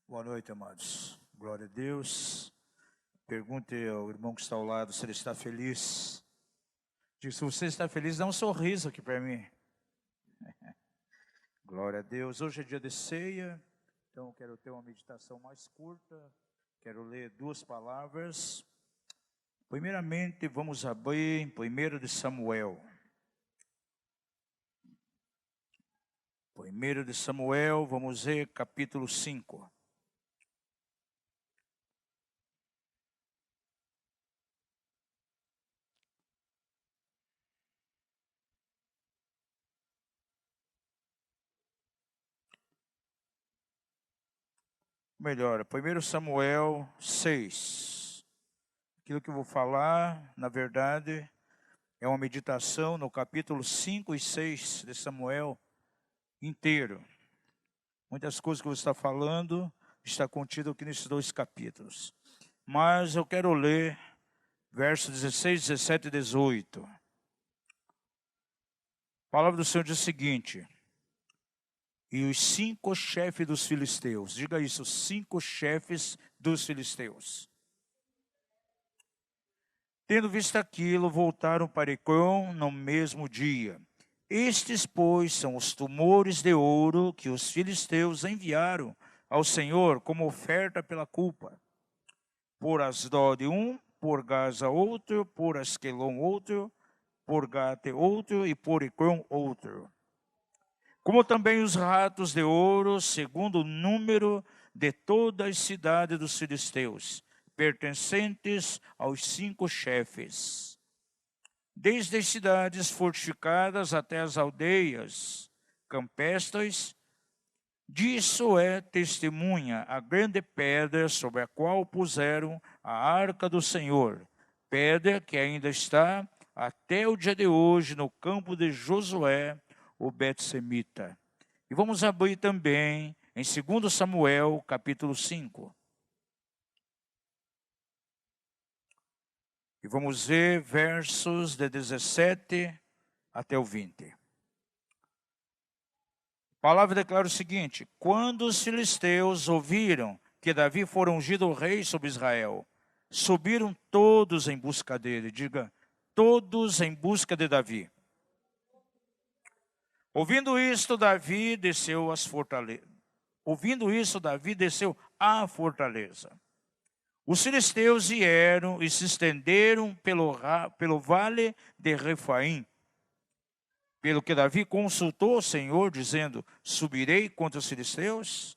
Boa noite, amados. Glória a Deus. Pergunte ao irmão que está ao lado se ele está feliz. Diga, se você está feliz, dá um sorriso aqui para mim. Glória a Deus. Hoje é dia de ceia, então quero ter uma meditação mais curta. Quero ler duas palavras. Primeiramente, vamos abrir em 1 de Samuel. 1 de Samuel, vamos ver capítulo 5. Melhor, 1 Samuel 6. Aquilo que eu vou falar, na verdade, é uma meditação no capítulo 5 e 6 de Samuel inteiro. Muitas coisas que eu vou estar falando está contido aqui nesses dois capítulos. Mas eu quero ler versos 16, 17 e 18. A palavra do Senhor diz o seguinte: e os 5 chefes dos filisteus, diga isso, 5 chefes dos filisteus, tendo visto aquilo, voltaram para Ecrón no mesmo dia. Estes, pois, são os tumores de ouro que os filisteus enviaram ao Senhor como oferta pela culpa. Por Asdod um, por Gaza outro, por Asquelon outro, por Gate outro e por Ecrón outro. Como também os ratos de ouro, segundo o número de todas as cidades dos filisteus, pertencentes aos 5 chefes, desde as cidades fortificadas até as aldeias campestres. Disso é testemunha a grande pedra sobre a qual puseram a arca do Senhor, pedra que ainda está até o dia de hoje no campo de Josué, o Betsemita. E vamos abrir também em 2 Samuel, capítulo 5. E vamos ver versos de 17 até o 20. A palavra declara o seguinte: quando os filisteus ouviram que Davi fora ungido rei sobre Israel, subiram todos em busca dele. Diga, todos em busca de Davi. Ouvindo isto, Davi desceu à fortaleza. Os filisteus vieram e se estenderam pelo vale de Refaim. Pelo que Davi consultou o Senhor, dizendo: subirei contra os filisteus?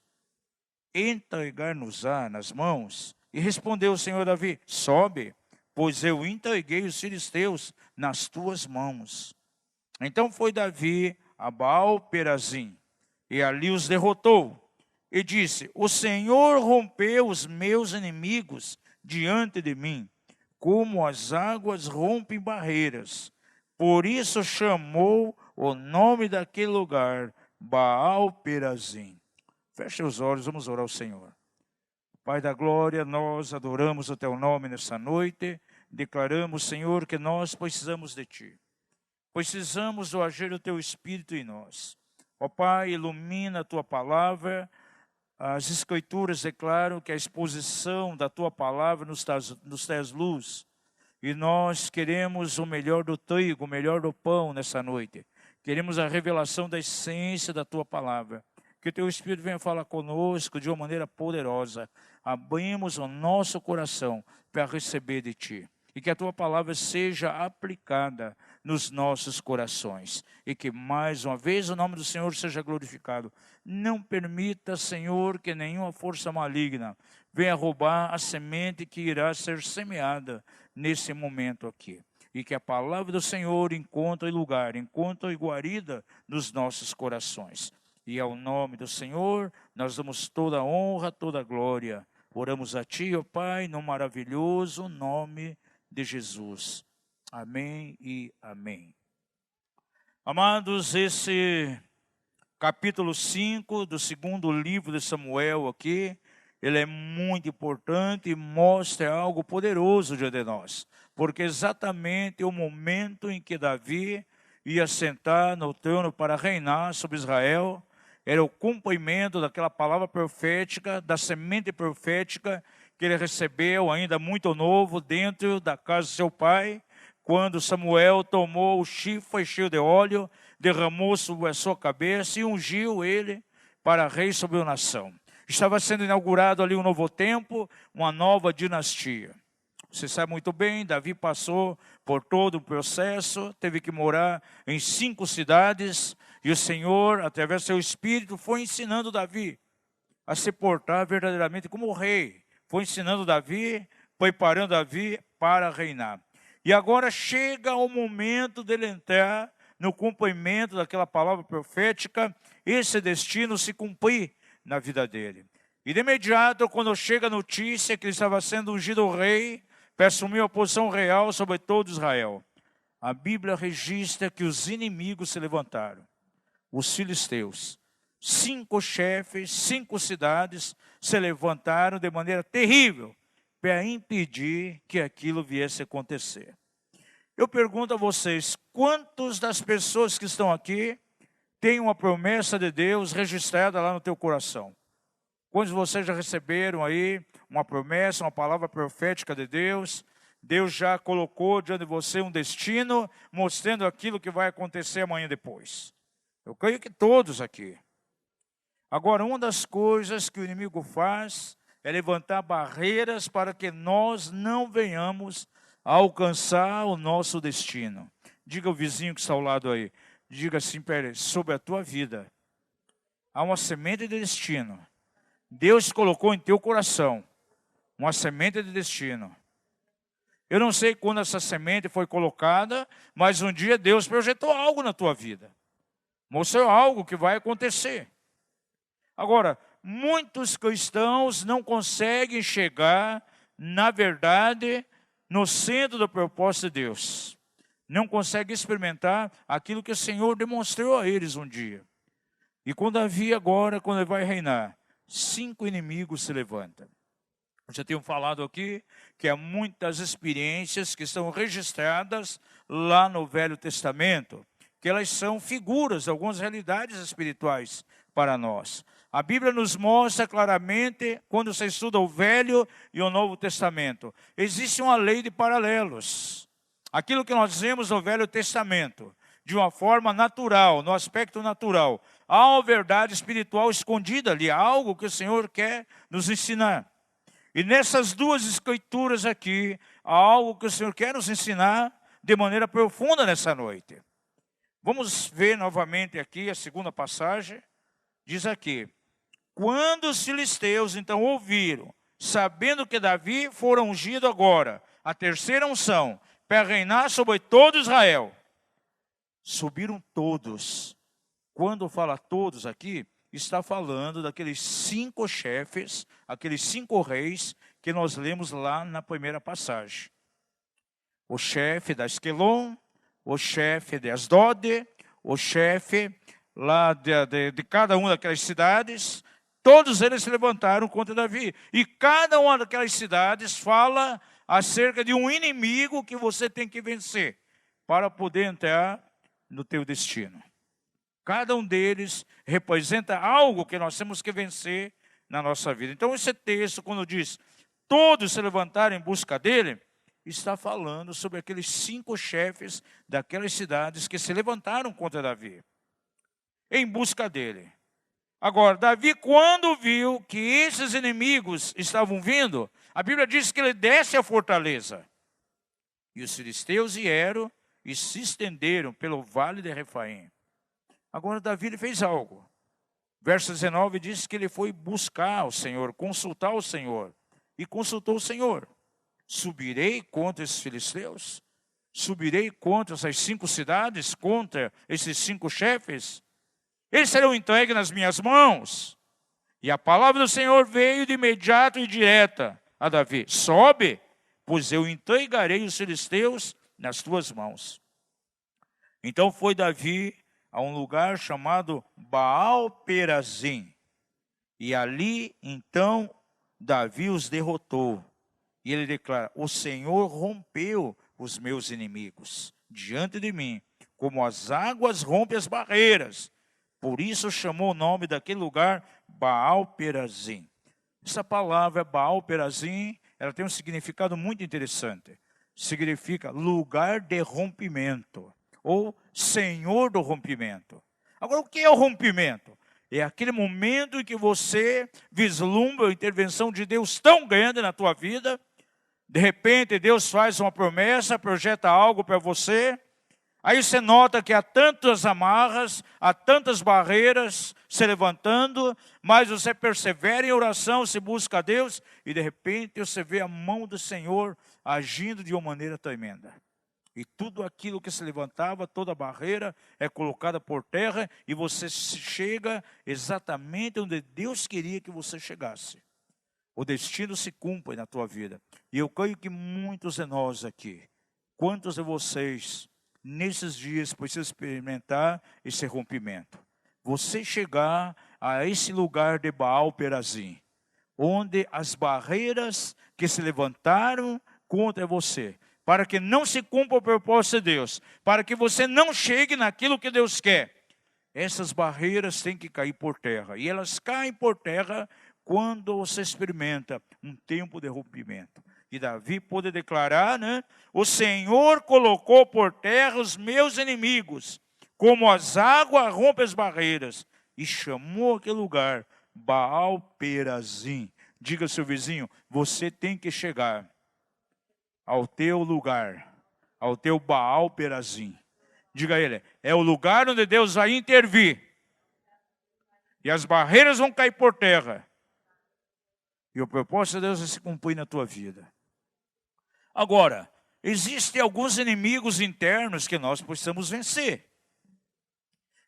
Entregar-nos-á nas mãos? E respondeu o Senhor a Davi: sobe, pois eu entreguei os filisteus nas tuas mãos. Então foi Davi a Baal-Perazim, e ali os derrotou, e disse: o Senhor rompeu os meus inimigos diante de mim, como as águas rompem barreiras. Por isso chamou o nome daquele lugar Baal-Perazim. Feche os olhos, vamos orar ao Senhor. Pai da glória, nós adoramos o teu nome nessa noite, declaramos, Senhor, que nós precisamos de ti. Precisamos do agir do teu Espírito em nós. Ó Pai, ilumina a tua palavra. As Escrituras declaram que a exposição da tua palavra nos traz luz. E nós queremos o melhor do trigo, o melhor do pão nessa noite. Queremos a revelação da essência da tua palavra. Que o teu Espírito venha falar conosco de uma maneira poderosa. Abrimos o nosso coração para receber de ti. E que a tua palavra seja aplicada nos nossos corações. E que mais uma vez o nome do Senhor seja glorificado. Não permita, Senhor, que nenhuma força maligna venha roubar a semente que irá ser semeada nesse momento aqui. E que a palavra do Senhor encontre lugar, encontre guarida nos nossos corações. E ao nome do Senhor, nós damos toda a honra, toda a glória. Oramos a ti, ó Pai, no maravilhoso nome de Jesus. Amém e amém. Amados, esse capítulo 5 do segundo livro de Samuel aqui, ele é muito importante e mostra algo poderoso diante de nós. Porque exatamente o momento em que Davi ia sentar no trono para reinar sobre Israel, era o cumprimento daquela palavra profética, da semente profética que ele recebeu ainda muito novo dentro da casa de seu pai, quando Samuel tomou o chifre cheio de óleo, derramou sobre a sua cabeça e ungiu ele para rei sobre a nação. Estava sendo inaugurado ali um novo tempo, uma nova dinastia. Você sabe muito bem, Davi passou por todo o processo, teve que morar em 5 cidades, e o Senhor, através do seu Espírito, foi ensinando Davi a se portar verdadeiramente como rei. Foi ensinando Davi, preparando Davi para reinar. E agora chega o momento dele entrar no cumprimento daquela palavra profética, esse destino se cumprir na vida dele. E de imediato, quando chega a notícia que ele estava sendo ungido rei, para assumir a posição real sobre todo Israel, a Bíblia registra que os inimigos se levantaram, os filisteus. 5 chefes, 5 cidades se levantaram de maneira terrível para impedir que aquilo viesse a acontecer. Eu pergunto a vocês, quantos das pessoas que estão aqui têm uma promessa de Deus registrada lá no teu coração? Quantos de vocês já receberam aí uma promessa, uma palavra profética de Deus? Deus já colocou diante de você um destino, mostrando aquilo que vai acontecer amanhã depois. Eu creio que todos aqui. Agora, uma das coisas que o inimigo faz é levantar barreiras para que nós não venhamos a alcançar o nosso destino. Diga ao vizinho que está ao lado aí, diga assim para ele, sobre a tua vida há uma semente de destino. Deus colocou em teu coração uma semente de destino. Eu não sei quando essa semente foi colocada, mas um dia Deus projetou algo na tua vida. Mostrou algo que vai acontecer. Agora, muitos cristãos não conseguem chegar, na verdade, no centro do propósito de Deus. Não conseguem experimentar aquilo que o Senhor demonstrou a eles um dia. E com Davi agora, quando ele vai reinar, 5 inimigos se levantam. Eu já tenho falado aqui que há muitas experiências que estão registradas lá no Velho Testamento, que elas são figuras, algumas realidades espirituais para nós. A Bíblia nos mostra claramente, quando você estuda o Velho e o Novo Testamento, existe uma lei de paralelos. Aquilo que nós vemos no Velho Testamento, de uma forma natural, no aspecto natural, há uma verdade espiritual escondida ali, algo que o Senhor quer nos ensinar. E nessas 2 escrituras aqui, há algo que o Senhor quer nos ensinar de maneira profunda nessa noite. Vamos ver novamente aqui a segunda passagem. Diz aqui, quando os filisteus então ouviram, sabendo que Davi fora ungido agora, a terceira unção, para reinar sobre todo Israel, subiram todos. Quando fala todos aqui, está falando daqueles 5 chefes, aqueles 5 reis que nós lemos lá na primeira passagem. O chefe da Asquelon, o chefe de Asdod, o chefe lá de cada uma daquelas cidades, todos eles se levantaram contra Davi. E cada uma daquelas cidades fala acerca de um inimigo que você tem que vencer para poder entrar no teu destino. Cada um deles representa algo que nós temos que vencer na nossa vida. Então esse texto, quando diz, todos se levantaram em busca dele, está falando sobre aqueles 5 chefes daquelas cidades que se levantaram contra Davi, em busca dele. Agora, Davi, quando viu que esses inimigos estavam vindo, a Bíblia diz que ele desce a fortaleza. E os filisteus vieram e se estenderam pelo vale de Refaim. Agora, Davi ele fez algo. Verso 19 diz que ele foi buscar o Senhor, consultar o Senhor. E consultou o Senhor. Subirei contra esses filisteus? Subirei contra essas 5 cidades? Contra esses 5 chefes? Eles serão entregues nas minhas mãos. E a palavra do Senhor veio de imediato e direta a Davi. Sobe, pois eu entregarei os filisteus nas tuas mãos. Então foi Davi a um lugar chamado Baal-Perazim. E ali, então, Davi os derrotou. E ele declara, o Senhor rompeu os meus inimigos diante de mim, como as águas rompem as barreiras. Por isso chamou o nome daquele lugar Baal-Perazim. Essa palavra Baal-Perazim, ela tem um significado muito interessante. Significa lugar de rompimento, ou Senhor do rompimento. Agora, o que é o rompimento? É aquele momento em que você vislumbra a intervenção de Deus tão grande na tua vida. De repente, Deus faz uma promessa, projeta algo para você. Aí você nota que há tantas amarras, há tantas barreiras se levantando, mas você persevera em oração, se busca a Deus, e de repente você vê a mão do Senhor agindo de uma maneira tremenda. E tudo aquilo que se levantava, toda barreira é colocada por terra, e você chega exatamente onde Deus queria que você chegasse. O destino se cumpre na tua vida. E eu creio que muitos de nós aqui, quantos de vocês, nesses dias, precisam experimentar esse rompimento? Você chegar a esse lugar de Baal-Perazim, onde as barreiras que se levantaram contra você, para que não se cumpra o propósito de Deus, para que você não chegue naquilo que Deus quer, essas barreiras têm que cair por terra. E elas caem por terra quando você experimenta um tempo de rompimento. E Davi pôde declarar, né? O Senhor colocou por terra os meus inimigos, como as águas rompem as barreiras, e chamou aquele lugar Baal-Perazim. Diga ao seu vizinho, você tem que chegar ao teu lugar, ao teu Baal-Perazim. Diga a ele, é o lugar onde Deus vai intervir. E as barreiras vão cair por terra. E o propósito de Deus vai se cumprir na tua vida. Agora, existem alguns inimigos internos que nós precisamos vencer.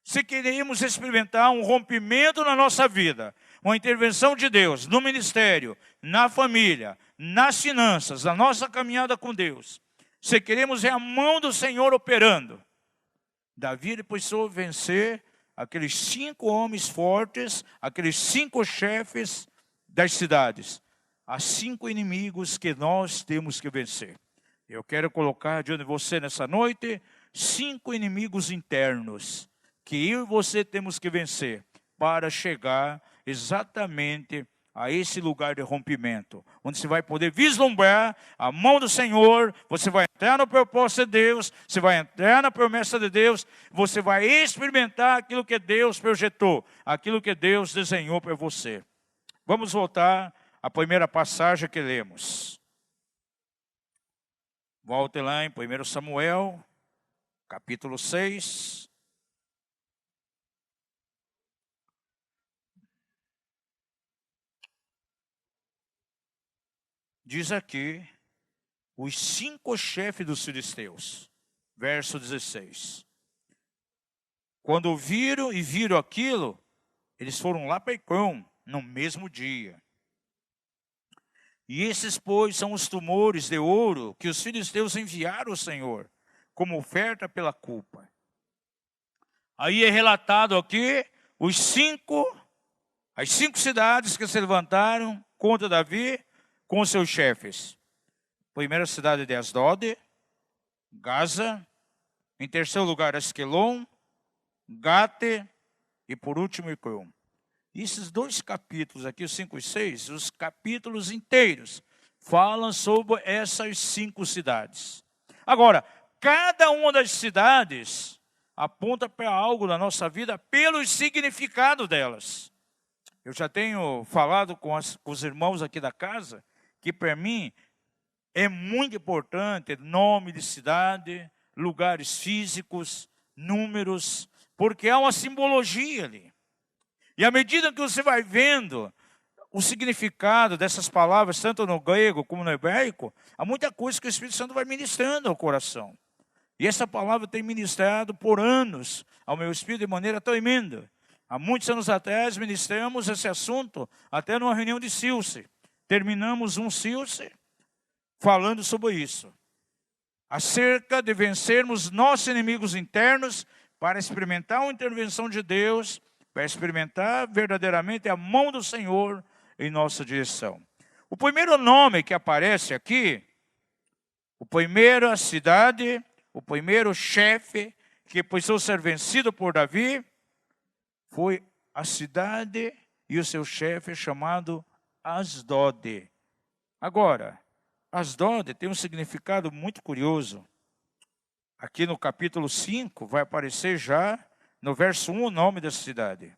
Se queremos experimentar um rompimento na nossa vida, uma intervenção de Deus no ministério, na família, nas finanças, na nossa caminhada com Deus, se queremos ver a mão do Senhor operando, Davi ele precisou vencer aqueles 5 homens fortes, aqueles 5 chefes das cidades, há 5 inimigos que nós temos que vencer. Eu quero colocar diante de você nessa noite 5 inimigos internos que eu e você temos que vencer para chegar exatamente a esse lugar de rompimento, onde você vai poder vislumbrar a mão do Senhor, você vai entrar no propósito de Deus, você vai entrar na promessa de Deus, você vai experimentar aquilo que Deus projetou, aquilo que Deus desenhou para você. Vamos voltar à primeira passagem que lemos. Volte lá em 1 Samuel, capítulo 6. Diz aqui, os 5 chefes dos filisteus, verso 16. Quando viram aquilo, eles foram lá para Ecrón, no mesmo dia. E esses, pois, são os tumores de ouro que os filisteus enviaram ao Senhor, como oferta pela culpa. Aí é relatado aqui as 5 cidades que se levantaram contra Davi, com seus chefes. Primeira cidade de Asdod, Gaza, em terceiro lugar Asquelon, Gate e por último Ecrón. Esses 2 capítulos aqui, os 5 e 6, os capítulos inteiros, falam sobre essas 5 cidades. Agora, cada uma das cidades aponta para algo na nossa vida pelo significado delas. Eu já tenho falado com os irmãos aqui da casa, que para mim é muito importante nome de cidade, lugares físicos, números, porque há uma simbologia ali. E à medida que você vai vendo o significado dessas palavras, tanto no grego como no hebraico, há muita coisa que o Espírito Santo vai ministrando ao coração. E essa palavra tem ministrado por anos ao meu espírito de maneira tremenda. Há muitos anos atrás ministramos esse assunto até numa reunião de Silce. Terminamos um Silce falando sobre isso. Acerca de vencermos nossos inimigos internos para experimentar uma intervenção de Deus, para experimentar verdadeiramente a mão do Senhor em nossa direção. O primeiro nome que aparece aqui, o primeiro cidade, o primeiro chefe que precisou ser vencido por Davi, foi a cidade e o seu chefe chamado Asdode. Agora, Asdode tem um significado muito curioso. Aqui no capítulo 5 vai aparecer já no verso 1 o nome dessa cidade.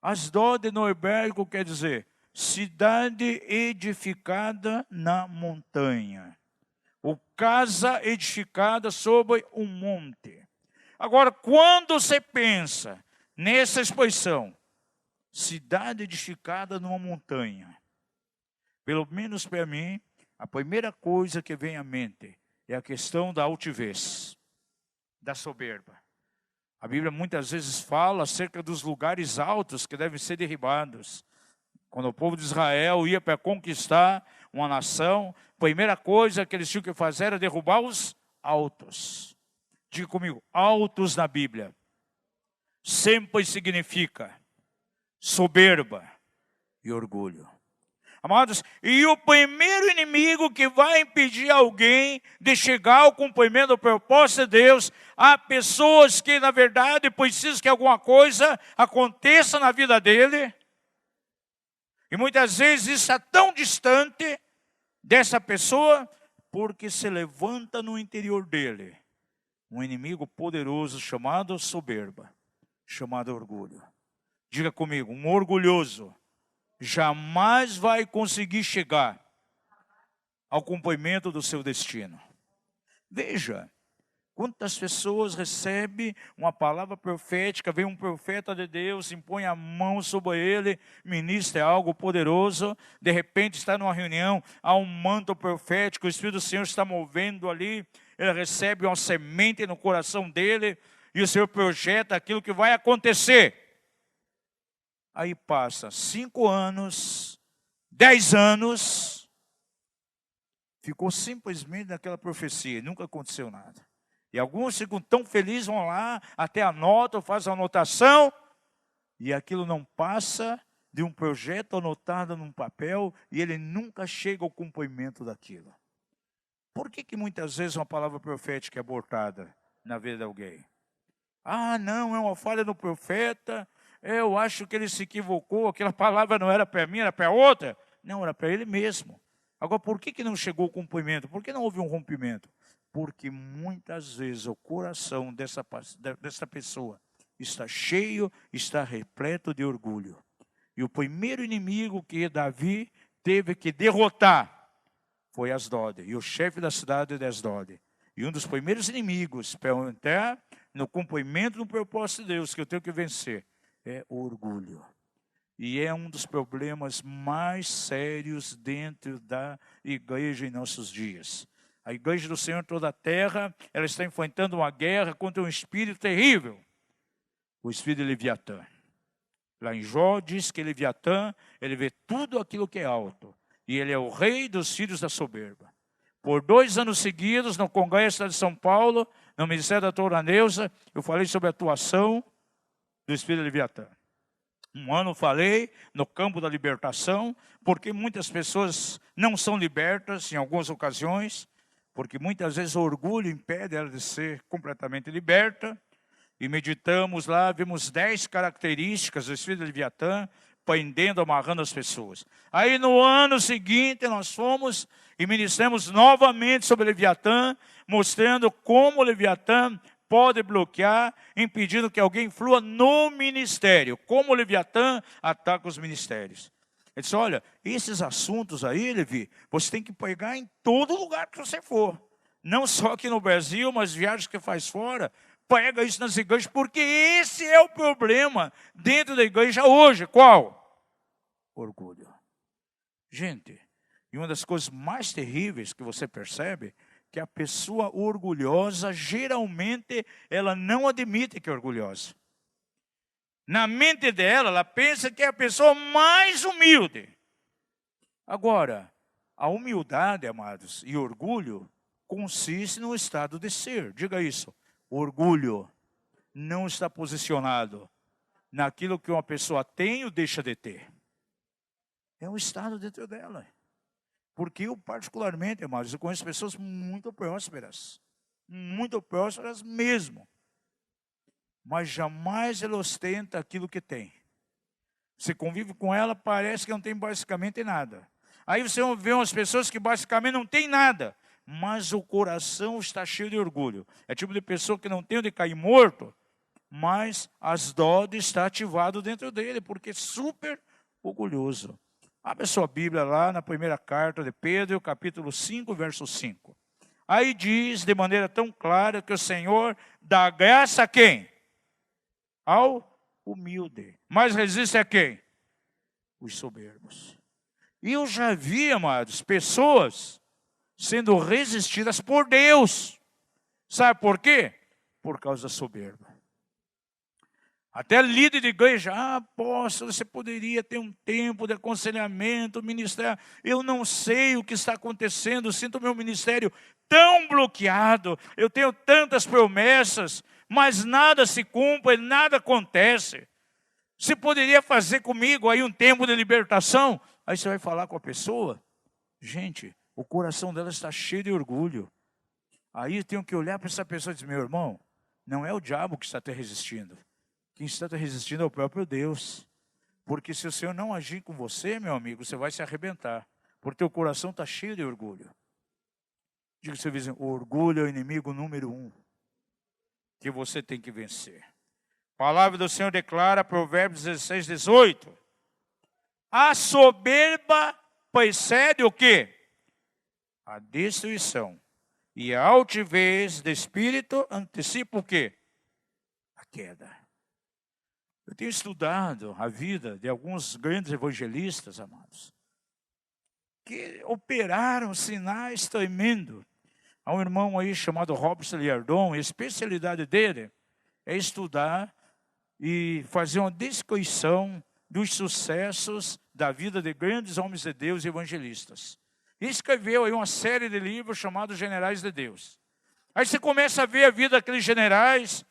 Asdode no hebraico quer dizer cidade edificada na montanha, ou casa edificada sobre um monte. Agora, quando você pensa nessa expressão, cidade edificada numa montanha, pelo menos para mim, a primeira coisa que vem à mente é a questão da altivez, da soberba. A Bíblia muitas vezes fala acerca dos lugares altos que devem ser derribados. Quando o povo de Israel ia para conquistar uma nação, a primeira coisa que eles tinham que fazer era derrubar os altos. Diga comigo, altos na Bíblia sempre significa soberba e orgulho. Amados, e o primeiro inimigo que vai impedir alguém de chegar ao cumprimento do propósito de Deus, há pessoas que, na verdade, precisam que alguma coisa aconteça na vida dele, e muitas vezes isso está tão distante dessa pessoa, porque se levanta no interior dele um inimigo poderoso chamado soberba, chamado orgulho. Diga comigo, um orgulhoso jamais vai conseguir chegar ao cumprimento do seu destino. Veja, quantas pessoas recebem uma palavra profética, vem um profeta de Deus, impõe a mão sobre ele, ministra algo poderoso, de repente está numa reunião, há um manto profético, o Espírito do Senhor está movendo ali, ele recebe uma semente no coração dele, e o Senhor projeta aquilo que vai acontecer. Aí passa 5 anos, 10 anos, ficou simplesmente naquela profecia, nunca aconteceu nada. E alguns ficam tão felizes, vão lá, até anotam, fazem a anotação, e aquilo não passa de um projeto anotado num papel, e ele nunca chega ao cumprimento daquilo. Por que muitas vezes uma palavra profética é abortada na vida de alguém? Ah, não, é uma falha no profeta, eu acho que ele se equivocou, aquela palavra não era para mim, era para outra. Não, era para ele mesmo. Agora, por que não chegou o cumprimento? Por que não houve um rompimento? Porque muitas vezes o coração dessa pessoa está cheio, está repleto de orgulho. E o primeiro inimigo que Davi teve que derrotar foi Asdode, e o chefe da cidade de Asdode. E um dos primeiros inimigos para entrar no cumprimento do propósito de Deus que eu tenho que vencer é o orgulho. E é um dos problemas mais sérios dentro da igreja em nossos dias. A igreja do Senhor toda a terra, ela está enfrentando uma guerra contra um espírito terrível. O espírito de Leviatã. Lá em Jó diz que Leviatã, ele vê tudo aquilo que é alto. E ele é o rei dos filhos da soberba. Por 2 anos seguidos, no Congresso de São Paulo, no Ministério da Doutora Neuza, eu falei sobre a atuação do espírito de Leviatã. Um ano falei no campo da libertação, porque muitas pessoas não são libertas em algumas ocasiões, porque muitas vezes o orgulho impede ela de ser completamente liberta. E meditamos lá, vimos 10 características do espírito de Leviatã, prendendo, amarrando as pessoas. Aí no ano seguinte nós fomos e ministramos novamente sobre Leviatã, mostrando como o Leviatã pode bloquear, impedindo que alguém flua no ministério. Como o Leviatã ataca os ministérios. Ele disse, olha, esses assuntos aí, Levi, você tem que pegar em todo lugar que você for. Não só aqui no Brasil, mas viagens que faz fora. Pega isso nas igrejas, porque esse é o problema dentro da igreja hoje. Qual? Orgulho. Gente, e uma das coisas mais terríveis que você percebe, que a pessoa orgulhosa, geralmente, ela não admite que é orgulhosa. Na mente dela, ela pensa que é a pessoa mais humilde. Agora, a humildade, amados, e orgulho, consiste no estado de ser. Diga isso. Orgulho não está posicionado naquilo que uma pessoa tem ou deixa de ter. É um estado dentro dela. Porque eu, particularmente, amados, eu conheço pessoas muito prósperas mesmo. mas jamais ela ostenta aquilo que tem. Você convive com ela, parece que não tem basicamente nada. Aí você vê umas pessoas que basicamente não tem nada, mas o coração está cheio de orgulho. É tipo de pessoa que não tem onde cair morto, mas as dores está ativado dentro dele, porque é super orgulhoso. Abre a sua Bíblia lá na primeira carta de Pedro, capítulo 5, verso 5. Aí diz de maneira tão clara que o Senhor dá graça a quem? Ao humilde. Mas resiste a quem? Os soberbos. E eu já vi, amados, pessoas sendo resistidas por Deus. Sabe por quê? Por causa da soberba. Até líder de igreja, apóstolo, você poderia ter um tempo de aconselhamento, ministério. Eu não sei o que está acontecendo, sinto o meu ministério tão bloqueado, eu tenho tantas promessas, mas nada se cumpre, nada acontece. Você poderia fazer comigo aí um tempo de libertação? Aí você vai falar com a pessoa, gente, o coração dela está cheio de orgulho. Aí eu tenho que olhar para essa pessoa e dizer, meu irmão, não é o diabo que está te resistindo. Quem está te resistindo é o próprio Deus. Porque se o Senhor não agir com você, meu amigo, você vai se arrebentar. Porque teu coração está cheio de orgulho. Diga ao seu vizinho, o orgulho é o inimigo número 1 que você tem que vencer. A palavra do Senhor declara, Provérbios 16, 18. A soberba precede o quê? A destruição. E a altivez de espírito antecipa o quê? A queda. Eu tenho estudado a vida de alguns grandes evangelistas, amados, que operaram sinais tremendos. Há um irmão aí chamado Robson Liardon, a especialidade dele é estudar e fazer uma descrição dos sucessos da vida de grandes homens de Deus e evangelistas. E escreveu aí uma série de livros chamados Generais de Deus. Aí você começa a ver a vida daqueles generais.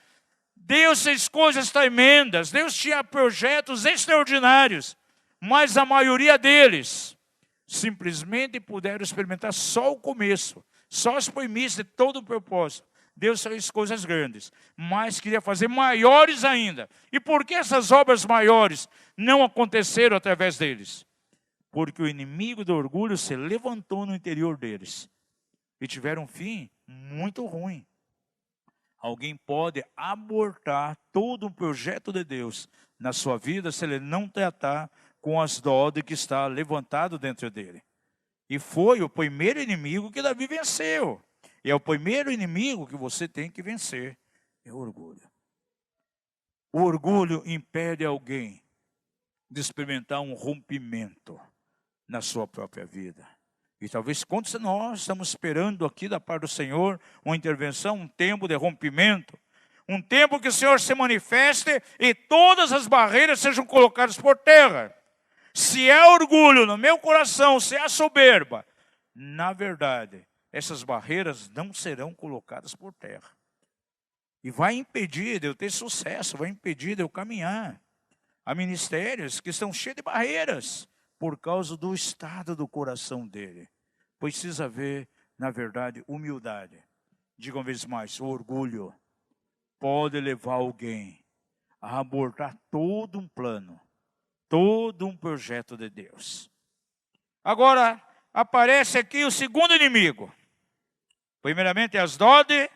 Deus fez coisas tremendas, Deus tinha projetos extraordinários, mas a maioria deles simplesmente puderam experimentar só o começo, só as premissas de todo o propósito. Deus fez coisas grandes, mas queria fazer maiores ainda. E por que essas obras maiores não aconteceram através deles? Porque o inimigo do orgulho se levantou no interior deles e tiveram um fim muito ruim. Alguém pode abortar todo um projeto de Deus na sua vida se ele não tratar com as dores que está levantado dentro dele. E foi o primeiro inimigo que Davi venceu. E é o primeiro inimigo que você tem que vencer. É o orgulho. O orgulho impede alguém de experimentar um rompimento na sua própria vida. E talvez quantos de nós estamos esperando aqui da parte do Senhor uma intervenção, um tempo de rompimento, um tempo que o Senhor se manifeste e todas as barreiras sejam colocadas por terra. Se há orgulho no meu coração, se há soberba, na verdade, essas barreiras não serão colocadas por terra. E vai impedir de eu ter sucesso, vai impedir de eu caminhar. Há ministérios que estão cheios de barreiras por causa do estado do coração dele. Precisa haver, na verdade, humildade. Diga uma vez mais, o orgulho pode levar alguém a abortar todo um plano, todo um projeto de Deus. Agora, aparece aqui o segundo inimigo. Primeiramente Asdod,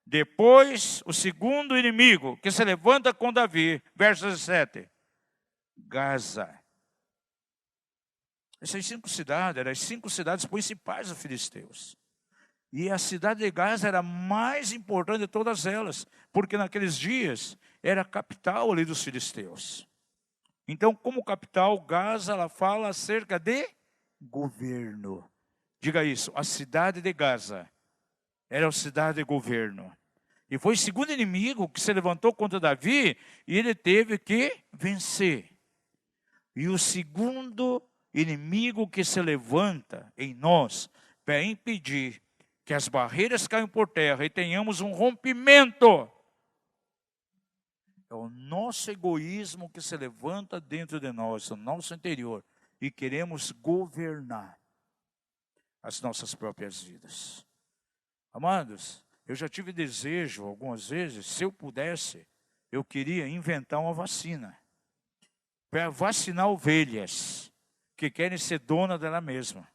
depois o segundo inimigo que se levanta com Davi, verso 17. Gaza. Essas 5 cidades eram as 5 cidades principais dos filisteus. E a cidade de Gaza era a mais importante de todas elas, porque naqueles dias era a capital ali dos filisteus. Então, como capital, Gaza, ela fala acerca de governo. Diga isso, a cidade de Gaza era a cidade de governo. E foi o segundo inimigo que se levantou contra Davi e ele teve que vencer. E o segundo inimigo que se levanta em nós para impedir que as barreiras caiam por terra e tenhamos um rompimento. É o nosso egoísmo que se levanta dentro de nós, no nosso interior, e queremos governar as nossas próprias vidas. Amados, eu já tive desejo algumas vezes, se eu pudesse, eu queria inventar uma vacina para vacinar ovelhas que querem ser dona dela mesma.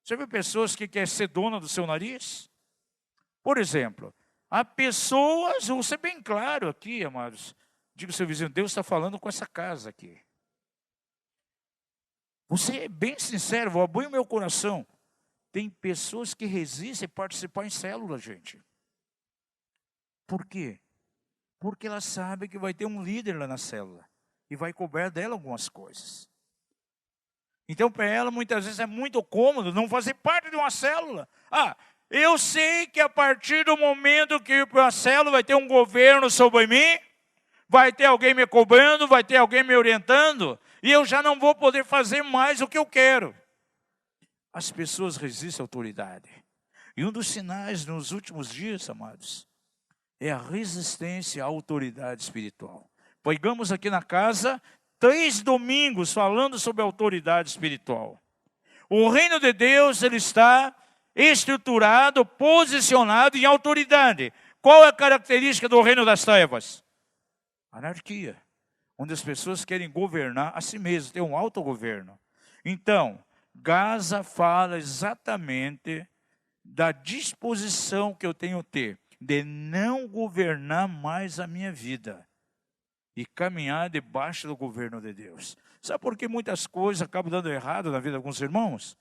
Você viu pessoas que querem ser dona do seu nariz? Por exemplo, há pessoas, vou ser bem claro aqui, amados. Diga ao seu vizinho, Deus está falando com essa casa aqui. Você é bem sincero, vou abrir o meu coração. Tem pessoas que resistem a participar em célula, gente. Por quê? Porque ela sabe que vai ter um líder lá na célula e vai cobrar dela algumas coisas. Então, para ela, muitas vezes é muito cômodo não fazer parte de uma célula. Eu sei que a partir do momento que ir para a célula vai ter um governo sobre mim, vai ter alguém me cobrando, vai ter alguém me orientando, e eu já não vou poder fazer mais o que eu quero. As pessoas resistem à autoridade. E um dos sinais nos últimos dias, amados, é a resistência à autoridade espiritual. Pegamos aqui na casa 3 domingos falando sobre a autoridade espiritual. O reino de Deus, ele está estruturado, posicionado em autoridade. Qual é a característica do reino das trevas? Anarquia, onde as pessoas querem governar a si mesmas, ter um autogoverno. Então, Gaza fala exatamente da disposição que eu tenho que ter de não governar mais a minha vida e caminhar debaixo do governo de Deus. Sabe por que muitas coisas acabam dando errado na vida de alguns irmãos?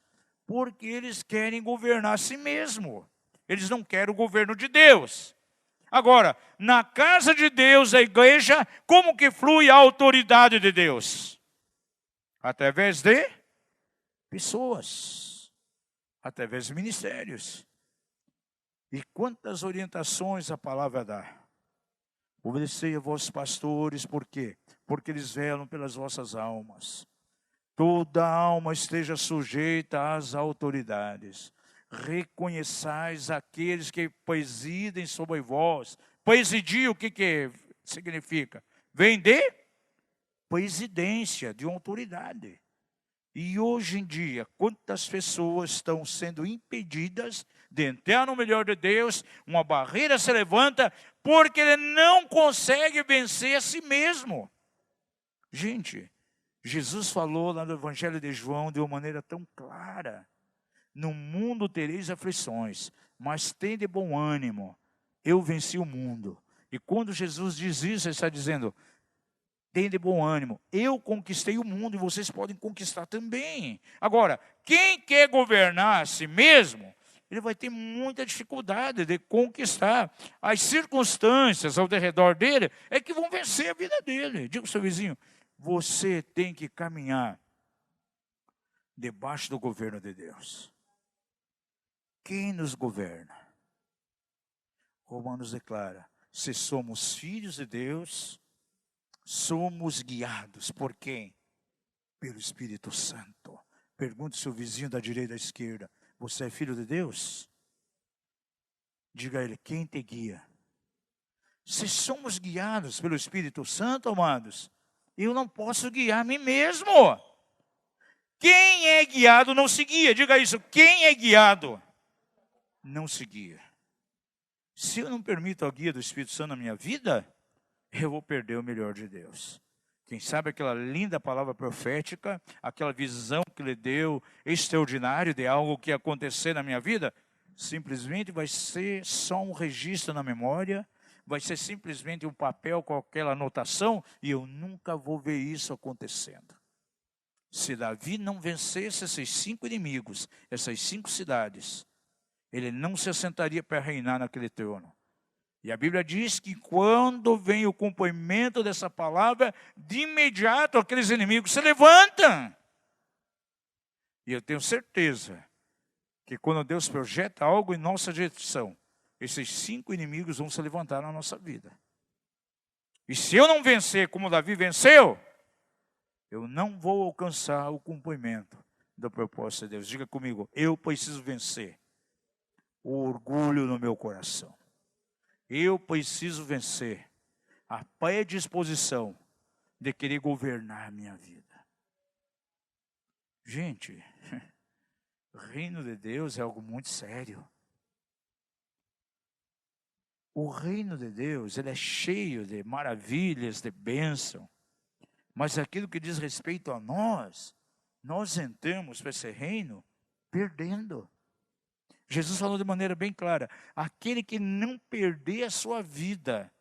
Porque eles querem governar a si mesmo. Eles não querem o governo de Deus. Agora, na casa de Deus, a igreja, como que flui a autoridade de Deus? Através de pessoas, através de ministérios. E quantas orientações a palavra dá? Obedecei a vossos pastores, por quê? Porque eles velam pelas vossas almas. Toda alma esteja sujeita às autoridades. Reconheçais aqueles que presidem sobre vós. Presidir, o que significa? Vem de presidência, de uma autoridade. E hoje em dia, quantas pessoas estão sendo impedidas de entrar no melhor de Deus, uma barreira se levanta, porque ele não consegue vencer a si mesmo. Gente, Jesus falou lá no Evangelho de João de uma maneira tão clara. No mundo tereis aflições, mas tende bom ânimo, eu venci o mundo. E quando Jesus diz isso, ele está dizendo, tende bom ânimo, eu conquistei o mundo e vocês podem conquistar também. Agora, quem quer governar a si mesmo, ele vai ter muita dificuldade de conquistar. As circunstâncias ao redor dele é que vão vencer a vida dele. Diga ao seu vizinho, você tem que caminhar debaixo do governo de Deus. Quem nos governa? Romanos declara, se somos filhos de Deus, somos guiados por quem? Pelo Espírito Santo. Pergunte ao seu vizinho da direita e da esquerda, você é filho de Deus? Diga a ele, quem te guia? Se somos guiados pelo Espírito Santo, amados, eu não posso guiar a mim mesmo. Quem é guiado não se guia. Diga isso, quem é guiado não se guia. Se eu não permito a guia do Espírito Santo na minha vida, eu vou perder o melhor de Deus. Quem sabe aquela linda palavra profética, aquela visão que ele deu, extraordinário de algo que ia acontecer na minha vida, simplesmente vai ser só um registro na memória, vai ser simplesmente um papel com aquela anotação, e eu nunca vou ver isso acontecendo. Se Davi não vencesse esses 5 inimigos, essas 5 cidades, ele não se assentaria para reinar naquele trono. E a Bíblia diz que quando vem o cumprimento dessa palavra, de imediato aqueles inimigos se levantam. E eu tenho certeza que quando Deus projeta algo em nossa direção, esses 5 inimigos vão se levantar na nossa vida. E se eu não vencer como Davi venceu, eu não vou alcançar o cumprimento do propósito de Deus. Diga comigo, eu preciso vencer o orgulho no meu coração. Eu preciso vencer a predisposição de querer governar a minha vida. Gente, o reino de Deus é algo muito sério. O reino de Deus, ele é cheio de maravilhas, de bênção. Mas aquilo que diz respeito a nós entramos para esse reino perdendo. Jesus falou de maneira bem clara: aquele que não perder a sua vida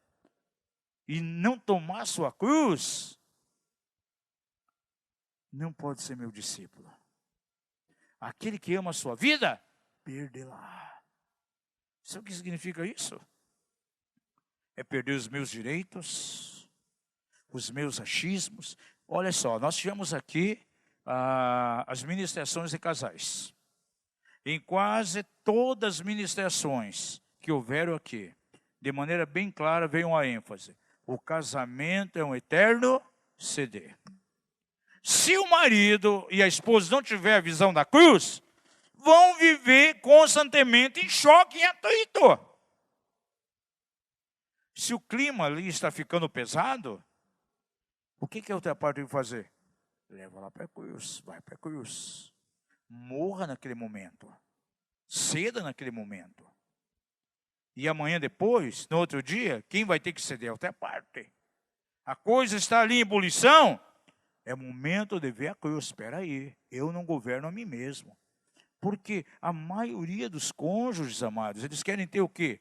e não tomar a sua cruz, não pode ser meu discípulo. Aquele que ama a sua vida, perdê-la. Sabe o que significa isso? É perder os meus direitos, os meus achismos. Olha só, nós tivemos aqui as ministrações de casais. Em quase todas as ministrações que houveram aqui, de maneira bem clara, veio uma ênfase: o casamento é um eterno CD. Se o marido e a esposa não tiver a visão da cruz, vão viver constantemente em choque e atrito. Se o clima ali está ficando pesado, o que a outra parte tem que fazer? Leva lá para a cruz, vai para a cruz. Morra naquele momento. Ceda naquele momento. E amanhã depois, no outro dia, quem vai ter que ceder a outra parte? A coisa está ali em ebulição. É momento de ver a cruz. Espera aí, eu não governo a mim mesmo. Porque a maioria dos cônjuges, amados, eles querem ter o quê?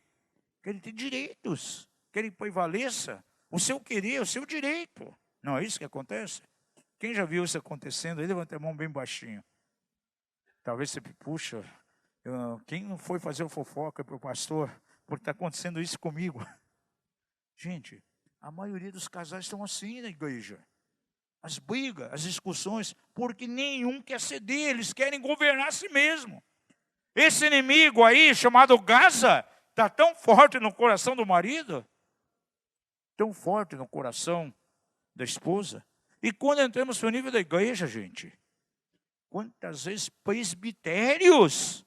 Querem ter direitos. Querem que prevaleça o seu querer, o seu direito. Não é isso que acontece? Quem já viu isso acontecendo? Aí levanta a mão bem baixinho. Talvez você, puxa, quem não foi fazer o fofoca para o pastor, porque está acontecendo isso comigo? Gente, a maioria dos casais estão assim na igreja. As brigas, as discussões, porque nenhum quer ceder, eles querem governar a si mesmo. Esse inimigo aí, chamado Gaza, está tão forte no coração do marido, tão forte no coração da esposa. E quando entramos no nível da igreja, gente, quantas vezes presbitérios,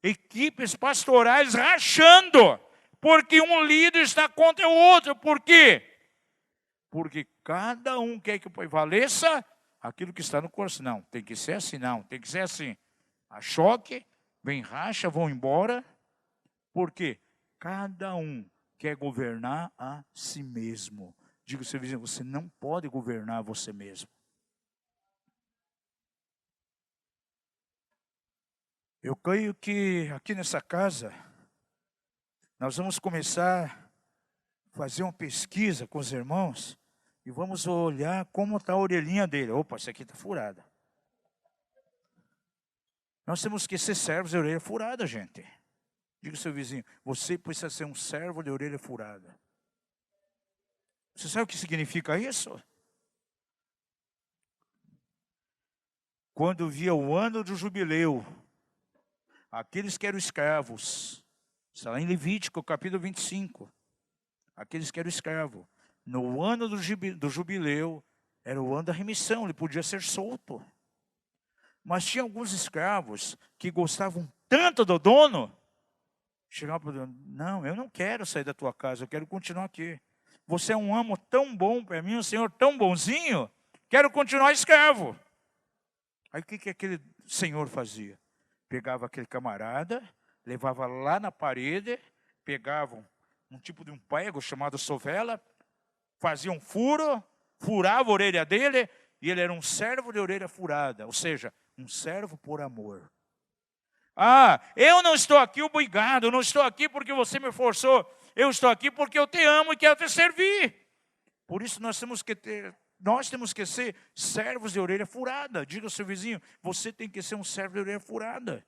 equipes pastorais rachando, porque um líder está contra o outro. Por quê? Porque cada um quer que prevaleça aquilo que está no coração. Não, tem que ser assim, não, tem que ser assim. A choque, vem racha, vão embora. Por quê? Cada um quer governar a si mesmo. Diga ao seu vizinho, você não pode governar você mesmo. Eu creio que aqui nessa casa, nós vamos começar a fazer uma pesquisa com os irmãos e vamos olhar como está a orelhinha dele. Opa, essa aqui está furada. Nós temos que ser servos de orelha furada, gente. Diga ao seu vizinho, você precisa ser um servo de orelha furada. Você sabe o que significa isso? Quando via o ano do jubileu, aqueles que eram escravos, está lá em Levítico, capítulo 25. Aqueles que eram escravos, no ano do jubileu, era o ano da remissão, ele podia ser solto. Mas tinha alguns escravos que gostavam tanto do dono, chegavam para o dono, não, eu não quero sair da tua casa, eu quero continuar aqui. Você é um amo tão bom para mim, um senhor tão bonzinho, quero continuar escravo. Aí o que aquele senhor fazia? Pegava aquele camarada, levava lá na parede, pegava um tipo de um prego chamado sovela, fazia um furo, furava a orelha dele, e ele era um servo de orelha furada, ou seja, um servo por amor. Ah, eu não estou aqui obrigado, eu não estou aqui porque você me forçou, eu estou aqui porque eu te amo e quero te servir. Por isso nós temos que ser servos de orelha furada. Diga ao seu vizinho, você tem que ser um servo de orelha furada.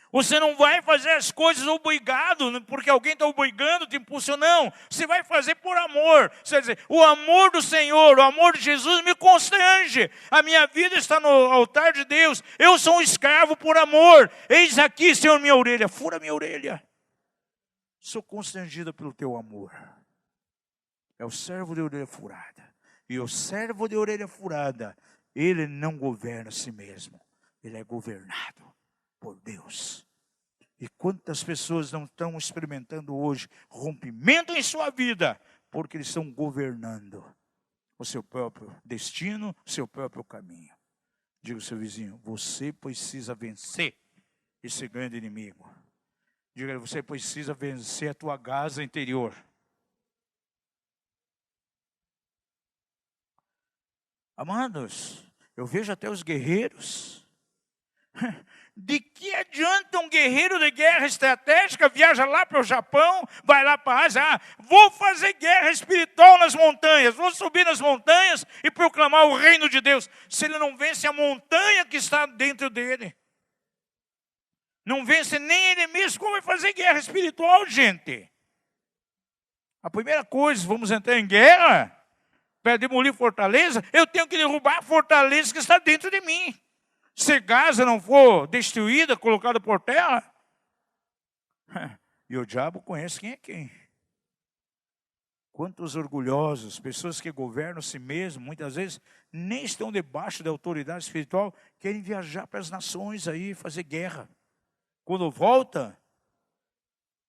Você não vai fazer as coisas obrigado, porque alguém está obrigando, te impulsionando. Não, você vai fazer por amor. Você vai dizer, o amor do Senhor, o amor de Jesus me constrange. A minha vida está no altar de Deus. Eu sou um escravo por amor. Eis aqui, Senhor, minha orelha. Fura minha orelha. Sou constrangida pelo teu amor. É o servo de orelha furada. E o servo de orelha furada, ele não governa a si mesmo. Ele é governado por Deus. E quantas pessoas não estão experimentando hoje rompimento em sua vida, porque eles estão governando o seu próprio destino, o seu próprio caminho. Diga ao seu vizinho, você precisa vencer esse grande inimigo. Diga, você precisa vencer a tua Gaza interior. Amados, eu vejo até os guerreiros. De que adianta um guerreiro de guerra estratégica viaja lá para o Japão, vai lá para a Ásia, vou fazer guerra espiritual nas montanhas, vou subir nas montanhas e proclamar o reino de Deus, se ele não vence a montanha que está dentro dele? Não vence nem ele mesmo, como vai fazer guerra espiritual, gente? A primeira coisa, vamos entrar em guerra, para demolir fortaleza, eu tenho que derrubar a fortaleza que está dentro de mim. Se Gaza não for destruída, colocada por terra, e o diabo conhece quem é quem. Quantos orgulhosos, pessoas que governam si mesmos, muitas vezes nem estão debaixo da autoridade espiritual, querem viajar para as nações aí, fazer guerra. Quando volta,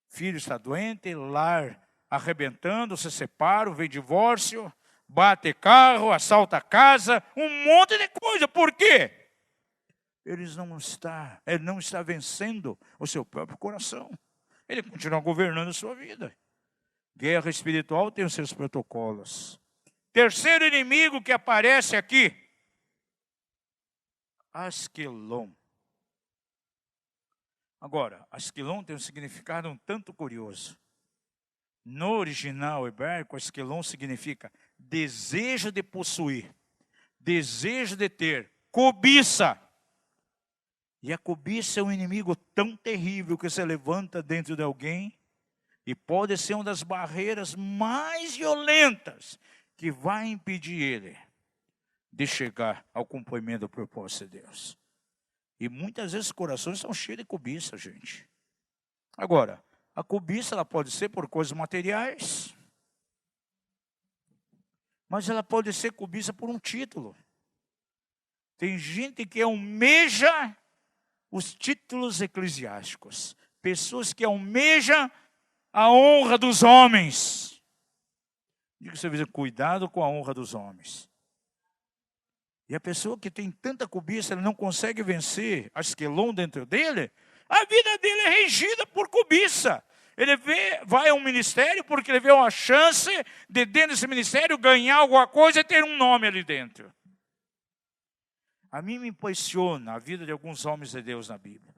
filho está doente, lar arrebentando, se separam, vem divórcio, bate carro, assalta a casa, um monte de coisa. Por quê? Ele não está vencendo o seu próprio coração. Ele continua governando a sua vida. Guerra espiritual tem os seus protocolos. Terceiro inimigo que aparece aqui, Asquelon. Agora, Asquelon tem um significado um tanto curioso. No original hebraico, Asquelon significa desejo de possuir, desejo de ter, cobiça. E a cobiça é um inimigo tão terrível que se levanta dentro de alguém e pode ser uma das barreiras mais violentas que vai impedir ele de chegar ao cumprimento do propósito de Deus. E muitas vezes os corações estão cheios de cobiça, gente. Agora, a cobiça ela pode ser por coisas materiais, mas ela pode ser cobiça por um título. Tem gente que almeja os títulos eclesiásticos, pessoas que almejam a honra dos homens. Diga você vizinho, cuidado com a honra dos homens. E a pessoa que tem tanta cobiça, ela não consegue vencer Asquelon dentro dele, a vida dele é regida por cobiça. Ele vai a um ministério porque ele vê uma chance de dentro desse ministério ganhar alguma coisa e ter um nome ali dentro. A mim me impressiona a vida de alguns homens de Deus na Bíblia.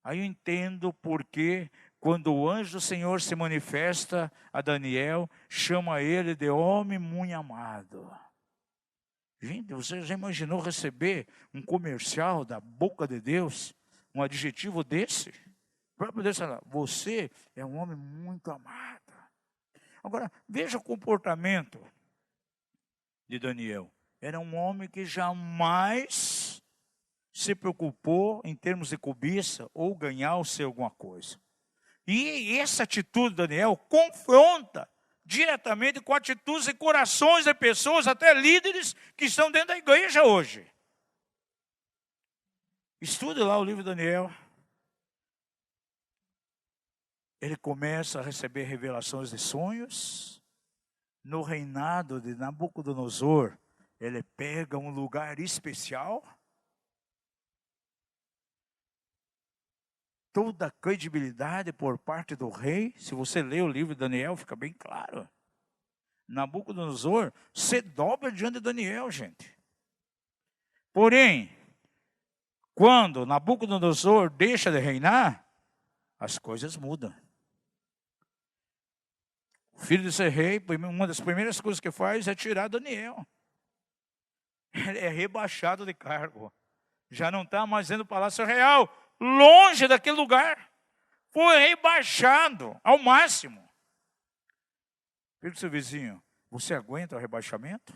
Aí eu entendo porque quando o anjo do Senhor se manifesta a Daniel, chama ele de homem muito amado. Gente, você já imaginou receber um comercial da boca de Deus, um adjetivo desse? O próprio Deus fala, você é um homem muito amado. Agora, veja o comportamento de Daniel. Era um homem que jamais se preocupou em termos de cobiça ou ganhar ou ser alguma coisa. E essa atitude de Daniel confronta diretamente com atitudes e corações de pessoas, até líderes que estão dentro da igreja hoje. Estude lá o livro de Daniel. Ele começa a receber revelações de sonhos. No reinado de Nabucodonosor, ele pega um lugar especial. Toda a credibilidade por parte do rei. Se você ler o livro de Daniel, fica bem claro. Nabucodonosor se dobra diante de Daniel, gente. Porém, quando Nabucodonosor deixa de reinar, as coisas mudam. O filho desse rei, uma das primeiras coisas que faz é tirar Daniel. Ele é rebaixado de cargo. Já não está mais dentro do palácio real. Longe daquele lugar. Foi rebaixado ao máximo. Pergunta ao seu vizinho, você aguenta o rebaixamento?